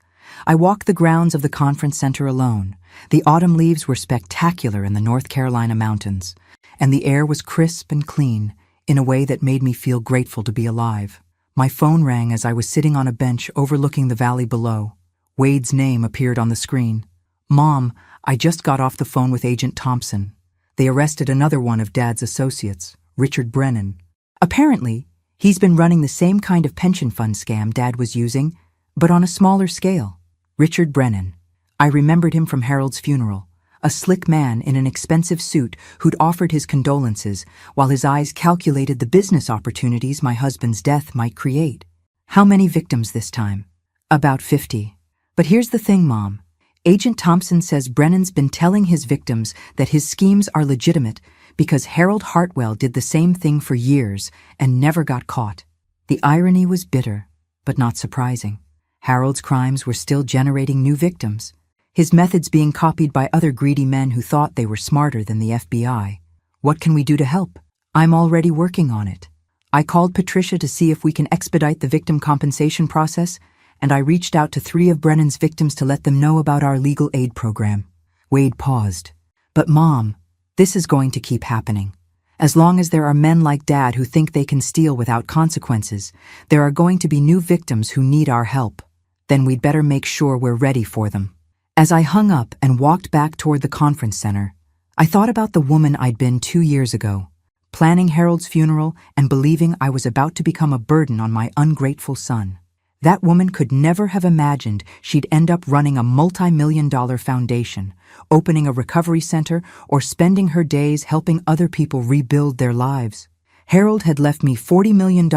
I walked the grounds of the conference center alone. The autumn leaves were spectacular in the North Carolina mountains, and the air was crisp and clean in a way that made me feel grateful to be alive. My phone rang as I was sitting on a bench overlooking the valley below. Wade's name appeared on the screen. "Mom, I just got off the phone with Agent Thompson. They arrested another one of Dad's associates, Richard Brennan. Apparently, he's been running the same kind of pension fund scam Dad was using, but on a smaller scale." Richard Brennan. I remembered him from Harold's funeral, a slick man in an expensive suit who'd offered his condolences while his eyes calculated the business opportunities my husband's death might create. "How many victims this time?" "About 50. But here's the thing, Mom. Agent Thompson says Brennan's been telling his victims that his schemes are legitimate because Harold Hartwell did the same thing for years and never got caught." The irony was bitter, but not surprising. Harold's crimes were still generating new victims, his methods being copied by other greedy men who thought they were smarter than the FBI. "What can we do to help?" "I'm already working on it. I called Patricia to see if we can expedite the victim compensation process, and I reached out to 3 of Brennan's victims to let them know about our legal aid program." Wade paused. "But Mom, this is going to keep happening. As long as there are men like Dad who think they can steal without consequences, there are going to be new victims who need our help. Then we'd better make sure we're ready for them." As I hung up and walked back toward the conference center, I thought about the woman I'd been 2 years ago, planning Harold's funeral and believing I was about to become a burden on my ungrateful son. That woman could never have imagined she'd end up running a multi-million-dollar foundation, opening a recovery center, or spending her days helping other people rebuild their lives. Harold had left me $40 million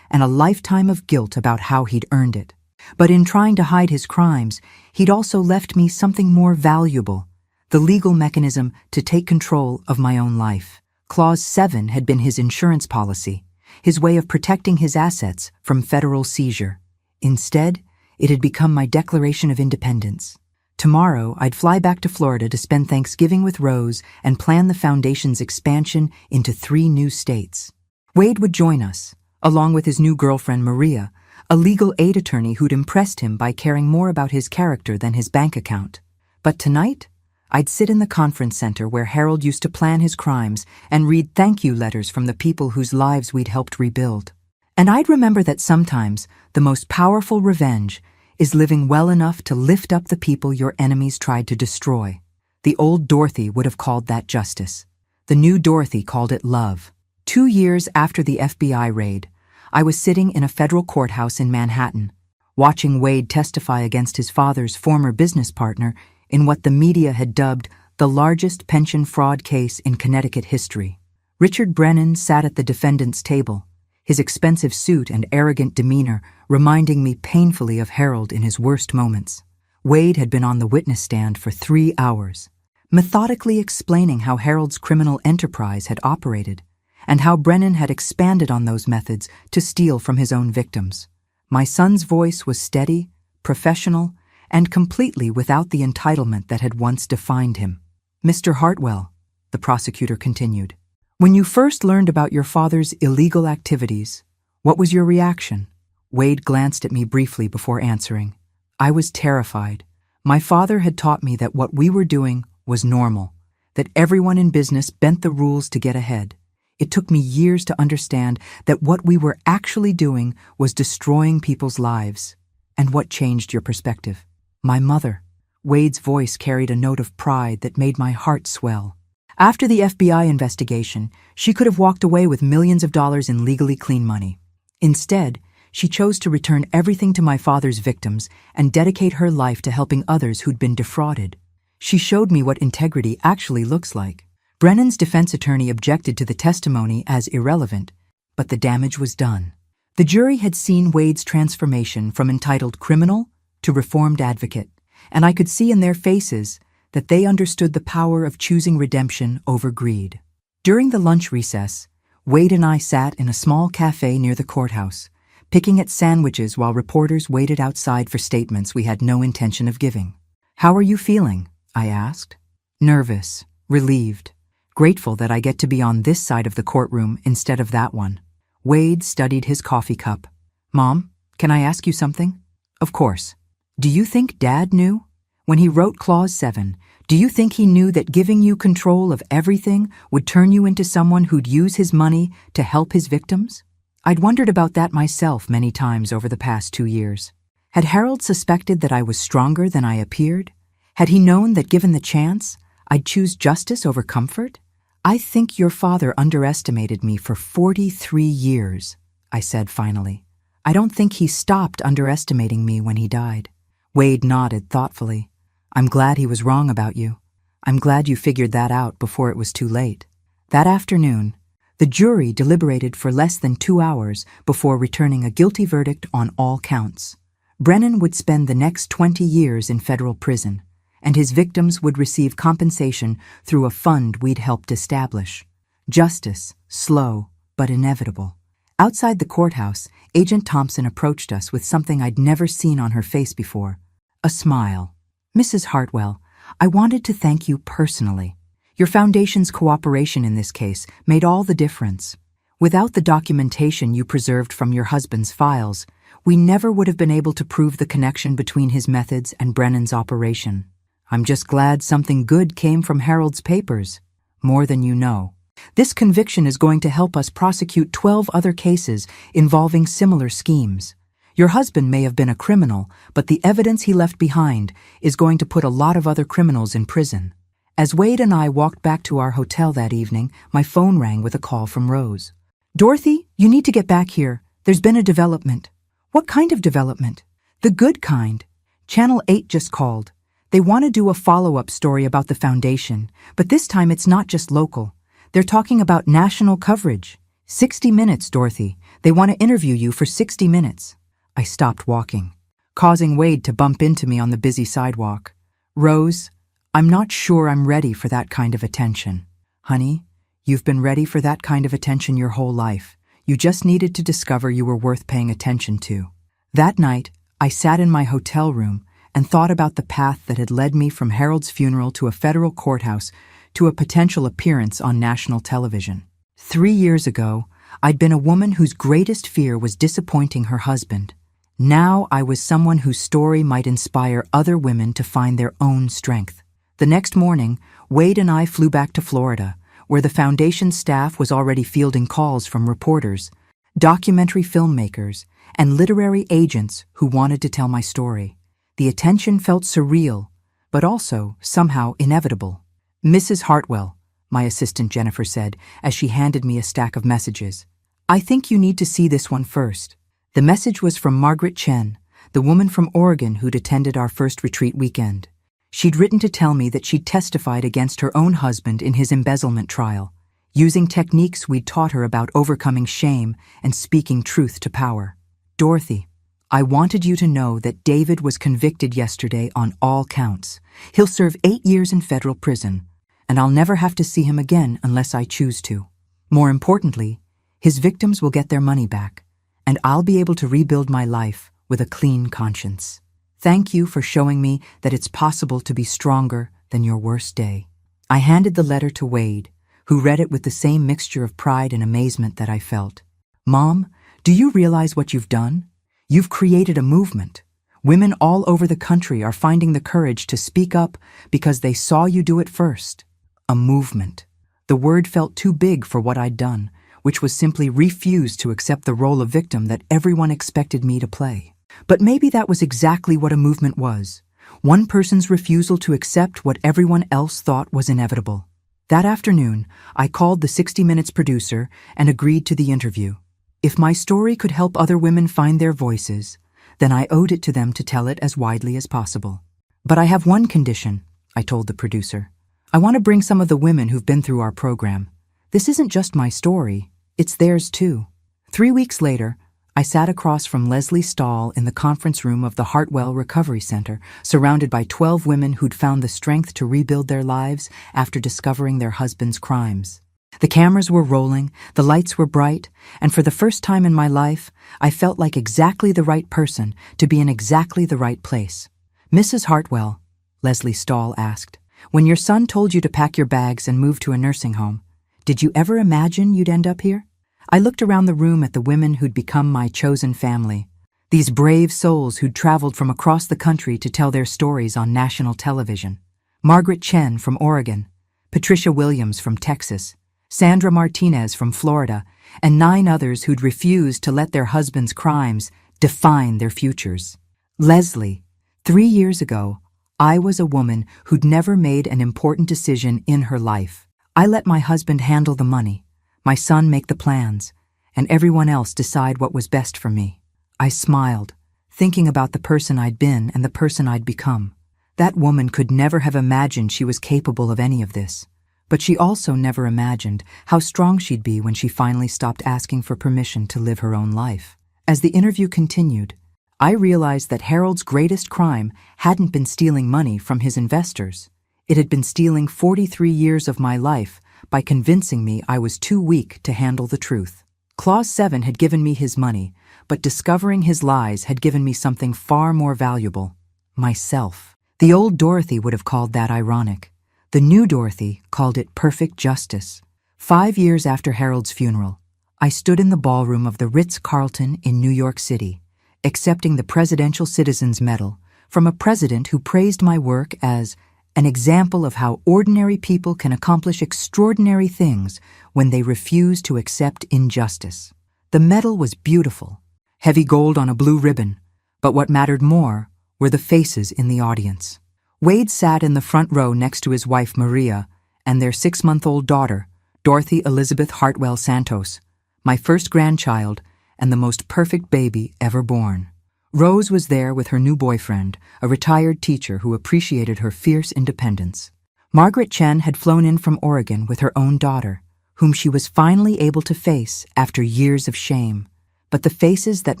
and a lifetime of guilt about how he'd earned it. But in trying to hide his crimes, he'd also left me something more valuable, the legal mechanism to take control of my own life. Clause 7 had been his insurance policy, his way of protecting his assets from federal seizure. Instead, It had become my Declaration of Independence. Tomorrow, I'd fly back to Florida to spend Thanksgiving with Rose and plan the foundation's expansion into 3 new states. Wade would join us, along with his new girlfriend Maria, a legal aid attorney who'd impressed him by caring more about his character than his bank account. But tonight, I'd sit in the conference center where Harold used to plan his crimes and read thank you letters from the people whose lives we'd helped rebuild. And I'd remember that sometimes the most powerful revenge is living well enough to lift up the people your enemies tried to destroy. The old Dorothy would have called that justice. The new Dorothy called it love. 2 years after the FBI raid, I was sitting in a federal courthouse in Manhattan, watching Wade testify against his father's former business partner in what the media had dubbed the largest pension fraud case in Connecticut history. Richard Brennan sat at the defendant's table, his expensive suit and arrogant demeanor reminding me painfully of Harold in his worst moments. Wade had been on the witness stand for 3 hours, methodically explaining how Harold's criminal enterprise had operated, and how Brennan had expanded on those methods to steal from his own victims. My son's voice was steady, professional, and completely without the entitlement that had once defined him. "Mr. Hartwell," the prosecutor continued, "when you first learned about your father's illegal activities, what was your reaction?" Wade glanced at me briefly before answering. I was terrified. My father had taught me that what we were doing was normal, that everyone in business bent the rules to get ahead. It took me years to understand that what we were actually doing was destroying people's lives. "And what changed your perspective?" "My mother." Wade's voice carried a note of pride that made my heart swell. After the FBI investigation, she could have walked away with millions of dollars in legally clean money. Instead, she chose to return everything to my father's victims and dedicate her life to helping others who'd been defrauded. She showed me what integrity actually looks like. Brennan's defense attorney objected to the testimony as irrelevant, but the damage was done. The jury had seen Wade's transformation from entitled criminal to reformed advocate, and I could see in their faces that they understood the power of choosing redemption over greed. During the lunch recess, Wade and I sat in a small cafe near the courthouse, picking at sandwiches while reporters waited outside for statements we had no intention of giving. "How are you feeling?" I asked. "Nervous, relieved, grateful that I get to be on this side of the courtroom instead of that one." Wade studied his coffee cup. "Mom, can I ask you something?" "Of course." "Do you think Dad knew? When he wrote Clause 7, do you think he knew that giving you control of everything would turn you into someone who'd use his money to help his victims?" I'd wondered about that myself many times over the past 2 years. Had Harold suspected that I was stronger than I appeared? Had he known that given the chance, I'd choose justice over comfort? "I think your father underestimated me for 43 years, I said finally. "I don't think he stopped underestimating me when he died." Wade nodded thoughtfully. "I'm glad he was wrong about you. I'm glad you figured that out before it was too late." That afternoon, the jury deliberated for less than 2 hours before returning a guilty verdict on all counts. Brennan would spend the next 20 years in federal prison, and his victims would receive compensation through a fund we'd helped establish. Justice, slow but inevitable. Outside the courthouse, Agent Thompson approached us with something I'd never seen on her face before: a smile. "Mrs. Hartwell, I wanted to thank you personally. Your foundation's cooperation in this case made all the difference. Without the documentation you preserved from your husband's files, we never would have been able to prove the connection between his methods and Brennan's operation. I'm just glad something good came from Harold's papers. More than you know. This conviction is going to help us prosecute 12 other cases involving similar schemes. Your husband may have been a criminal, but the evidence he left behind is going to put a lot of other criminals in prison." As Wade and I walked back to our hotel that evening, my phone rang with a call from Rose. "Dorothy, you need to get back here. There's been a development." "What kind of development?" "The good kind. Channel 8 just called. They want to do a follow-up story about the foundation, but this time it's not just local. They're talking about national coverage. 60 minutes, Dorothy. They want to interview you for 60 minutes. I stopped walking, causing Wade to bump into me on the busy sidewalk. "Rose, I'm not sure I'm ready for that kind of attention." "Honey, you've been ready for that kind of attention your whole life. You just needed to discover you were worth paying attention to." That night, I sat in my hotel room and thought about the path that had led me from Harold's funeral to a federal courthouse to a potential appearance on national television. 3 years ago, I'd been a woman whose greatest fear was disappointing her husband. Now I was someone whose story might inspire other women to find their own strength. The next morning, Wade and I flew back to Florida, where the foundation staff was already fielding calls from reporters, documentary filmmakers, and literary agents who wanted to tell my story. The attention felt surreal, but also somehow inevitable. "Mrs. Hartwell," my assistant Jennifer said as she handed me a stack of messages, "I think you need to see this one first." The message was from Margaret Chen, the woman from Oregon who'd attended our first retreat weekend. She'd written to tell me that she'd testified against her own husband in his embezzlement trial, using techniques we'd taught her about overcoming shame and speaking truth to power. "Dorothy, I wanted you to know that David was convicted yesterday on all counts. He'll serve 8 years in federal prison, and I'll never have to see him again unless I choose to. More importantly, his victims will get their money back, and I'll be able to rebuild my life with a clean conscience. Thank you for showing me that it's possible to be stronger than your worst day." I handed the letter to Wade, who read it with the same mixture of pride and amazement that I felt. "Mom, do you realize what you've done? You've created a movement. Women all over the country are finding the courage to speak up because they saw you do it first." A movement. The word felt too big for what I'd done, which was simply refuse to accept the role of victim that everyone expected me to play. But maybe that was exactly what a movement was. One person's refusal to accept what everyone else thought was inevitable. That afternoon, I called the 60 Minutes producer and agreed to the interview. If my story could help other women find their voices, then I owed it to them to tell it as widely as possible. "But I have one condition," I told the producer. "I want to bring some of the women who've been through our program. This isn't just my story, it's theirs too." 3 weeks later, I sat across from Leslie Stahl in the conference room of the Hartwell Recovery Center, surrounded by 12 women who'd found the strength to rebuild their lives after discovering their husband's crimes. The cameras were rolling, the lights were bright, and for the first time in my life, I felt like exactly the right person to be in exactly the right place. "Mrs. Hartwell," Leslie Stahl asked, "when your son told you to pack your bags and move to a nursing home, did you ever imagine you'd end up here?" I looked around the room at the women who'd become my chosen family, these brave souls who'd traveled from across the country to tell their stories on national television. Margaret Chen from Oregon, Patricia Williams from Texas, Sandra Martinez from Florida, and 9 others who'd refused to let their husbands' crimes define their futures. Leslie, 3 years ago, I was a woman who'd never made an important decision in her life. I let my husband handle the money, my son make the plans, and everyone else decide what was best for me. I smiled, thinking about the person I'd been and the person I'd become. That woman could never have imagined she was capable of any of this. But she also never imagined how strong she'd be when she finally stopped asking for permission to live her own life. As the interview continued, I realized that Harold's greatest crime hadn't been stealing money from his investors. It had been stealing 43 years of my life by convincing me I was too weak to handle the truth. Clause 7 had given me his money, but discovering his lies had given me something far more valuable: myself. The old Dorothy would have called that ironic. The new Dorothy called it perfect justice. 5 years after Harold's funeral, I stood in the ballroom of the Ritz-Carlton in New York City, accepting the Presidential Citizens Medal from a president who praised my work as an example of how ordinary people can accomplish extraordinary things when they refuse to accept injustice. The medal was beautiful, heavy gold on a blue ribbon, but what mattered more were the faces in the audience. Wade sat in the front row next to his wife Maria and their 6-month-old daughter, Dorothy Elizabeth Hartwell Santos, my first grandchild and the most perfect baby ever born. Rose was there with her new boyfriend, a retired teacher who appreciated her fierce independence. Margaret Chen had flown in from Oregon with her own daughter, whom she was finally able to face after years of shame. But the faces that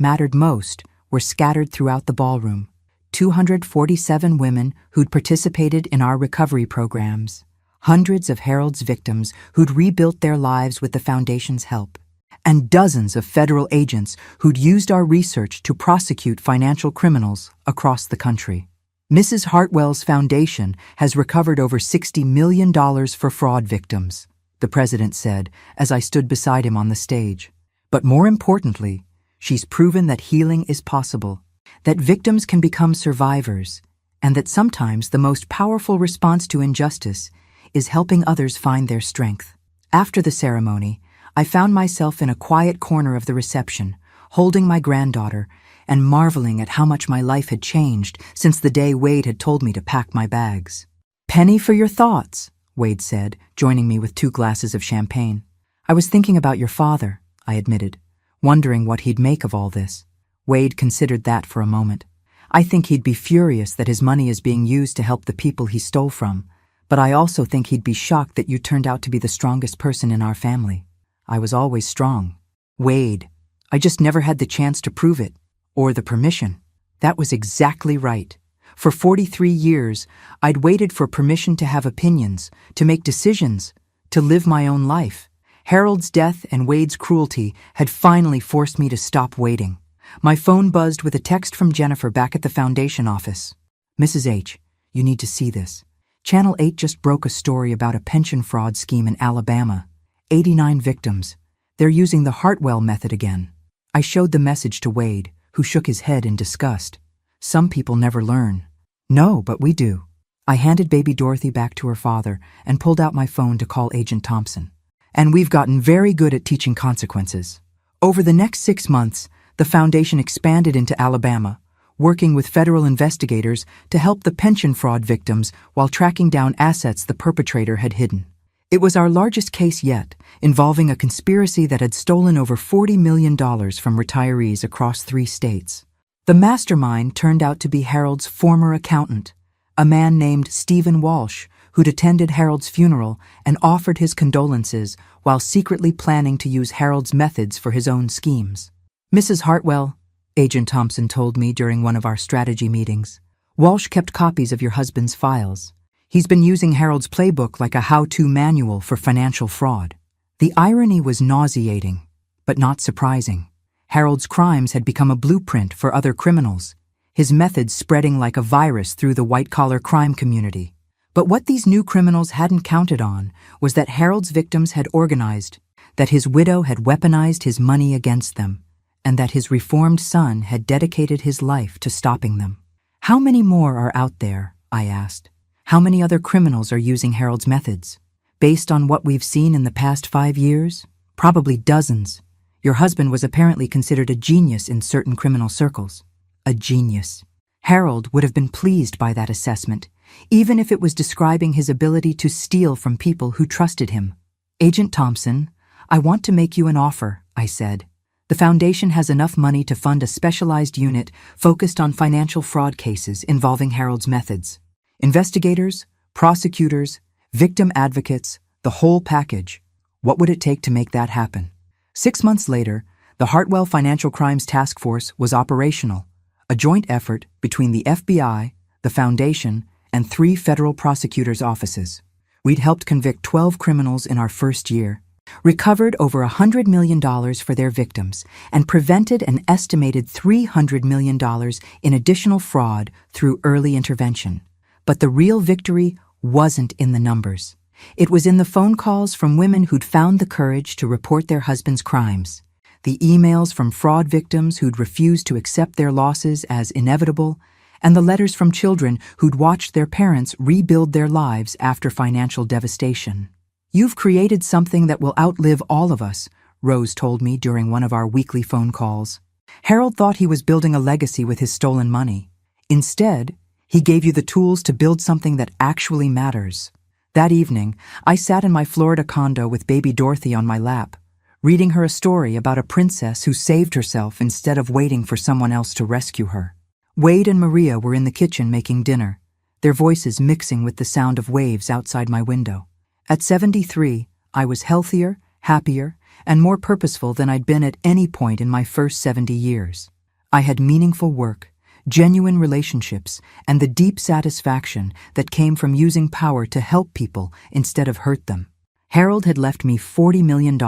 mattered most were scattered throughout the ballroom. 247 women who'd participated in our recovery programs, hundreds of Harold's victims who'd rebuilt their lives with the Foundation's help, and dozens of federal agents who'd used our research to prosecute financial criminals across the country. Mrs. Hartwell's foundation has recovered over $60 million for fraud victims, the president said as I stood beside him on the stage. But more importantly, she's proven that healing is possible, that victims can become survivors, and that sometimes the most powerful response to injustice is helping others find their strength. After the ceremony, I found myself in a quiet corner of the reception, holding my granddaughter and marveling at how much my life had changed since the day Wade had told me to pack my bags. "Penny for your thoughts," Wade said, joining me with 2 glasses of champagne. "I was thinking about your father," I admitted, wondering what he'd make of all this. Wade considered that for a moment. "I think he'd be furious that his money is being used to help the people he stole from, but I also think he'd be shocked that you turned out to be the strongest person in our family." "I was always strong." "Wade, I just never had the chance to prove it, or the permission." That was exactly right. For 43 years, I'd waited for permission to have opinions, to make decisions, to live my own life. Harold's death and Wade's cruelty had finally forced me to stop waiting. My phone buzzed with a text from Jennifer back at the foundation office. "Mrs. H, you need to see this. Channel 8 just broke a story about a pension fraud scheme in Alabama. 89 victims. They're using the Hartwell method again." I showed the message to Wade, who shook his head in disgust. "Some people never learn." "No, but we do." I handed baby Dorothy back to her father and pulled out my phone to call Agent Thompson. "And we've gotten very good at teaching consequences." Over the next 6 months, the foundation expanded into Alabama, working with federal investigators to help the pension fraud victims while tracking down assets the perpetrator had hidden. It was our largest case yet, involving a conspiracy that had stolen over $40 million from retirees across 3 states. The mastermind turned out to be Harold's former accountant, a man named Stephen Walsh, who'd attended Harold's funeral and offered his condolences while secretly planning to use Harold's methods for his own schemes. "Mrs. Hartwell," Agent Thompson told me during one of our strategy meetings, "Walsh kept copies of your husband's files. He's been using Harold's playbook like a how-to manual for financial fraud." The irony was nauseating, but not surprising. Harold's crimes had become a blueprint for other criminals, his methods spreading like a virus through the white-collar crime community. But what these new criminals hadn't counted on was that Harold's victims had organized, that his widow had weaponized his money against them, and that his reformed son had dedicated his life to stopping them. "How many more are out there?" I asked. "How many other criminals are using Harold's methods? Based on what we've seen in the past 5 years, probably dozens. Your husband was apparently considered a genius in certain criminal circles." A genius. Harold would have been pleased by that assessment, even if it was describing his ability to steal from people who trusted him. "Agent Thompson, I want to make you an offer," I said. "The foundation has enough money to fund a specialized unit focused on financial fraud cases involving Harold's methods. Investigators, prosecutors, victim advocates, the whole package. What would it take to make that happen?" 6 months later, the Hartwell Financial Crimes Task Force was operational, a joint effort between the FBI, the foundation, and 3 federal prosecutors' offices. We'd helped convict 12 criminals in our first year, recovered over $100 million for their victims, and prevented an estimated $300 million in additional fraud through early intervention. But the real victory wasn't in the numbers. It was in the phone calls from women who'd found the courage to report their husbands' crimes, the emails from fraud victims who'd refused to accept their losses as inevitable, and the letters from children who'd watched their parents rebuild their lives after financial devastation. "You've created something that will outlive all of us," Rose told me during one of our weekly phone calls. "Harold thought he was building a legacy with his stolen money. Instead, he gave you the tools to build something that actually matters." That evening, I sat in my Florida condo with baby Dorothy on my lap, reading her a story about a princess who saved herself instead of waiting for someone else to rescue her. Wade and Maria were in the kitchen making dinner, their voices mixing with the sound of waves outside my window. At 73, I was healthier, happier, and more purposeful than I'd been at any point in my first 70 years. I had meaningful work, genuine relationships, and the deep satisfaction that came from using power to help people instead of hurt them. Harold had left me $40 million,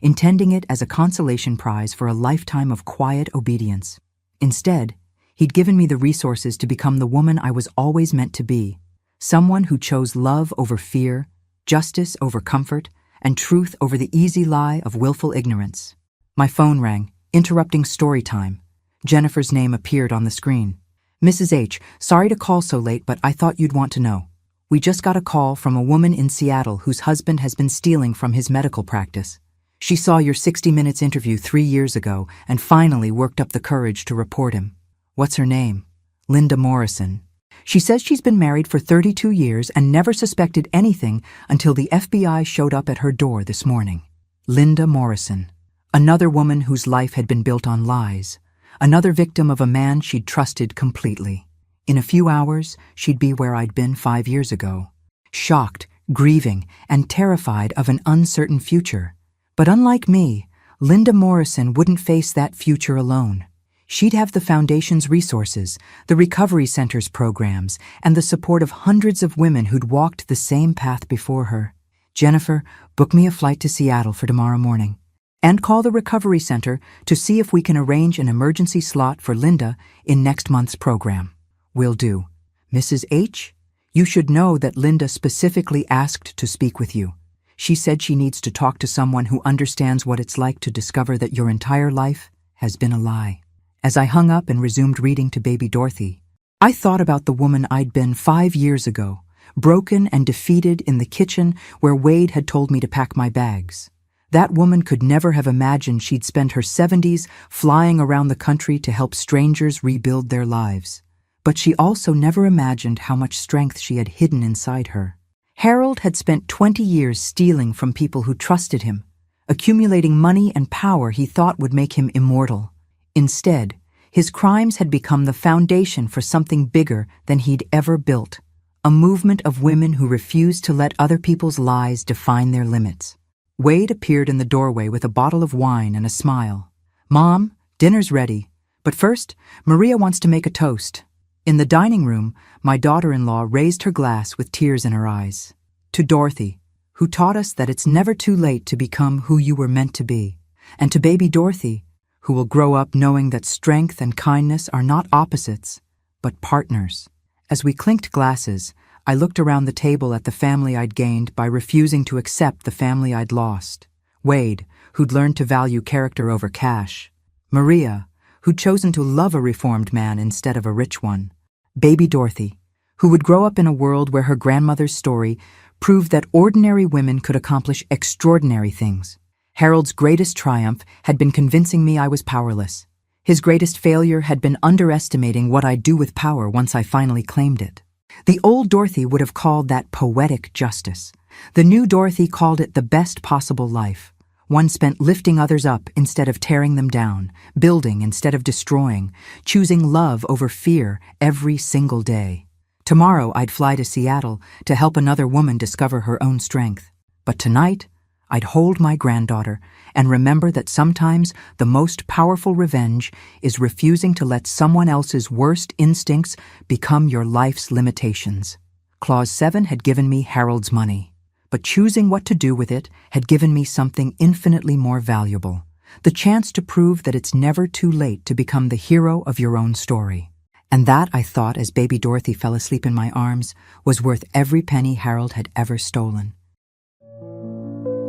intending it as a consolation prize for a lifetime of quiet obedience. Instead, he'd given me the resources to become the woman I was always meant to be, someone who chose love over fear, justice over comfort, and truth over the easy lie of willful ignorance. My phone rang, interrupting story time. Jennifer's name appeared on the screen. "Mrs. H, sorry to call so late, but I thought you'd want to know. We just got a call from a woman in Seattle whose husband has been stealing from his medical practice. She saw your 60 Minutes interview 3 years ago and finally worked up the courage to report him." "What's her name?" "Linda Morrison. She says she's been married for 32 years and never suspected anything until the FBI showed up at her door this morning." Linda Morrison. Another woman whose life had been built on lies. Another victim of a man she'd trusted completely. In a few hours, she'd be where I'd been 5 years ago. Shocked, grieving, and terrified of an uncertain future. But unlike me, Linda Morrison wouldn't face that future alone. She'd have the Foundation's resources, the Recovery Center's programs, and the support of hundreds of women who'd walked the same path before her. "Jennifer, book me a flight to Seattle for tomorrow morning. And call the Recovery Center to see if we can arrange an emergency slot for Linda in next month's program." "Will do. Mrs. H, you should know that Linda specifically asked to speak with you. She said she needs to talk to someone who understands what it's like to discover that your entire life has been a lie." As I hung up and resumed reading to baby Dorothy, I thought about the woman I'd been 5 years ago, broken and defeated in the kitchen where Wade had told me to pack my bags. That woman could never have imagined she'd spend her 70s flying around the country to help strangers rebuild their lives. But she also never imagined how much strength she had hidden inside her. Harold had spent 20 years stealing from people who trusted him, accumulating money and power he thought would make him immortal. Instead, his crimes had become the foundation for something bigger than he'd ever built, a movement of women who refused to let other people's lies define their limits. Wade appeared in the doorway with a bottle of wine and a smile. "Mom, dinner's ready. But first, Maria wants to make a toast." In the dining room, my daughter-in-law raised her glass with tears in her eyes. "To Dorothy, who taught us that it's never too late to become who you were meant to be. And to baby Dorothy, who will grow up knowing that strength and kindness are not opposites, but partners." As we clinked glasses, I looked around the table at the family I'd gained by refusing to accept the family I'd lost. Wade, who'd learned to value character over cash. Maria, who'd chosen to love a reformed man instead of a rich one. Baby Dorothy, who would grow up in a world where her grandmother's story proved that ordinary women could accomplish extraordinary things. Harold's greatest triumph had been convincing me I was powerless. His greatest failure had been underestimating what I'd do with power once I finally claimed it. The old Dorothy would have called that poetic justice. The new Dorothy called it the best possible life, one spent lifting others up instead of tearing them down, building instead of destroying, choosing love over fear every single day. Tomorrow I'd fly to Seattle to help another woman discover her own strength. But tonight, I'd hold my granddaughter and remember that sometimes the most powerful revenge is refusing to let someone else's worst instincts become your life's limitations. Clause 7 had given me Harold's money, but choosing what to do with it had given me something infinitely more valuable, the chance to prove that it's never too late to become the hero of your own story. And that, I thought as baby Dorothy fell asleep in my arms, was worth every penny Harold had ever stolen.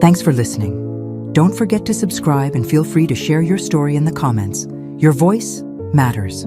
Thanks for listening. Don't forget to subscribe and feel free to share your story in the comments. Your voice matters.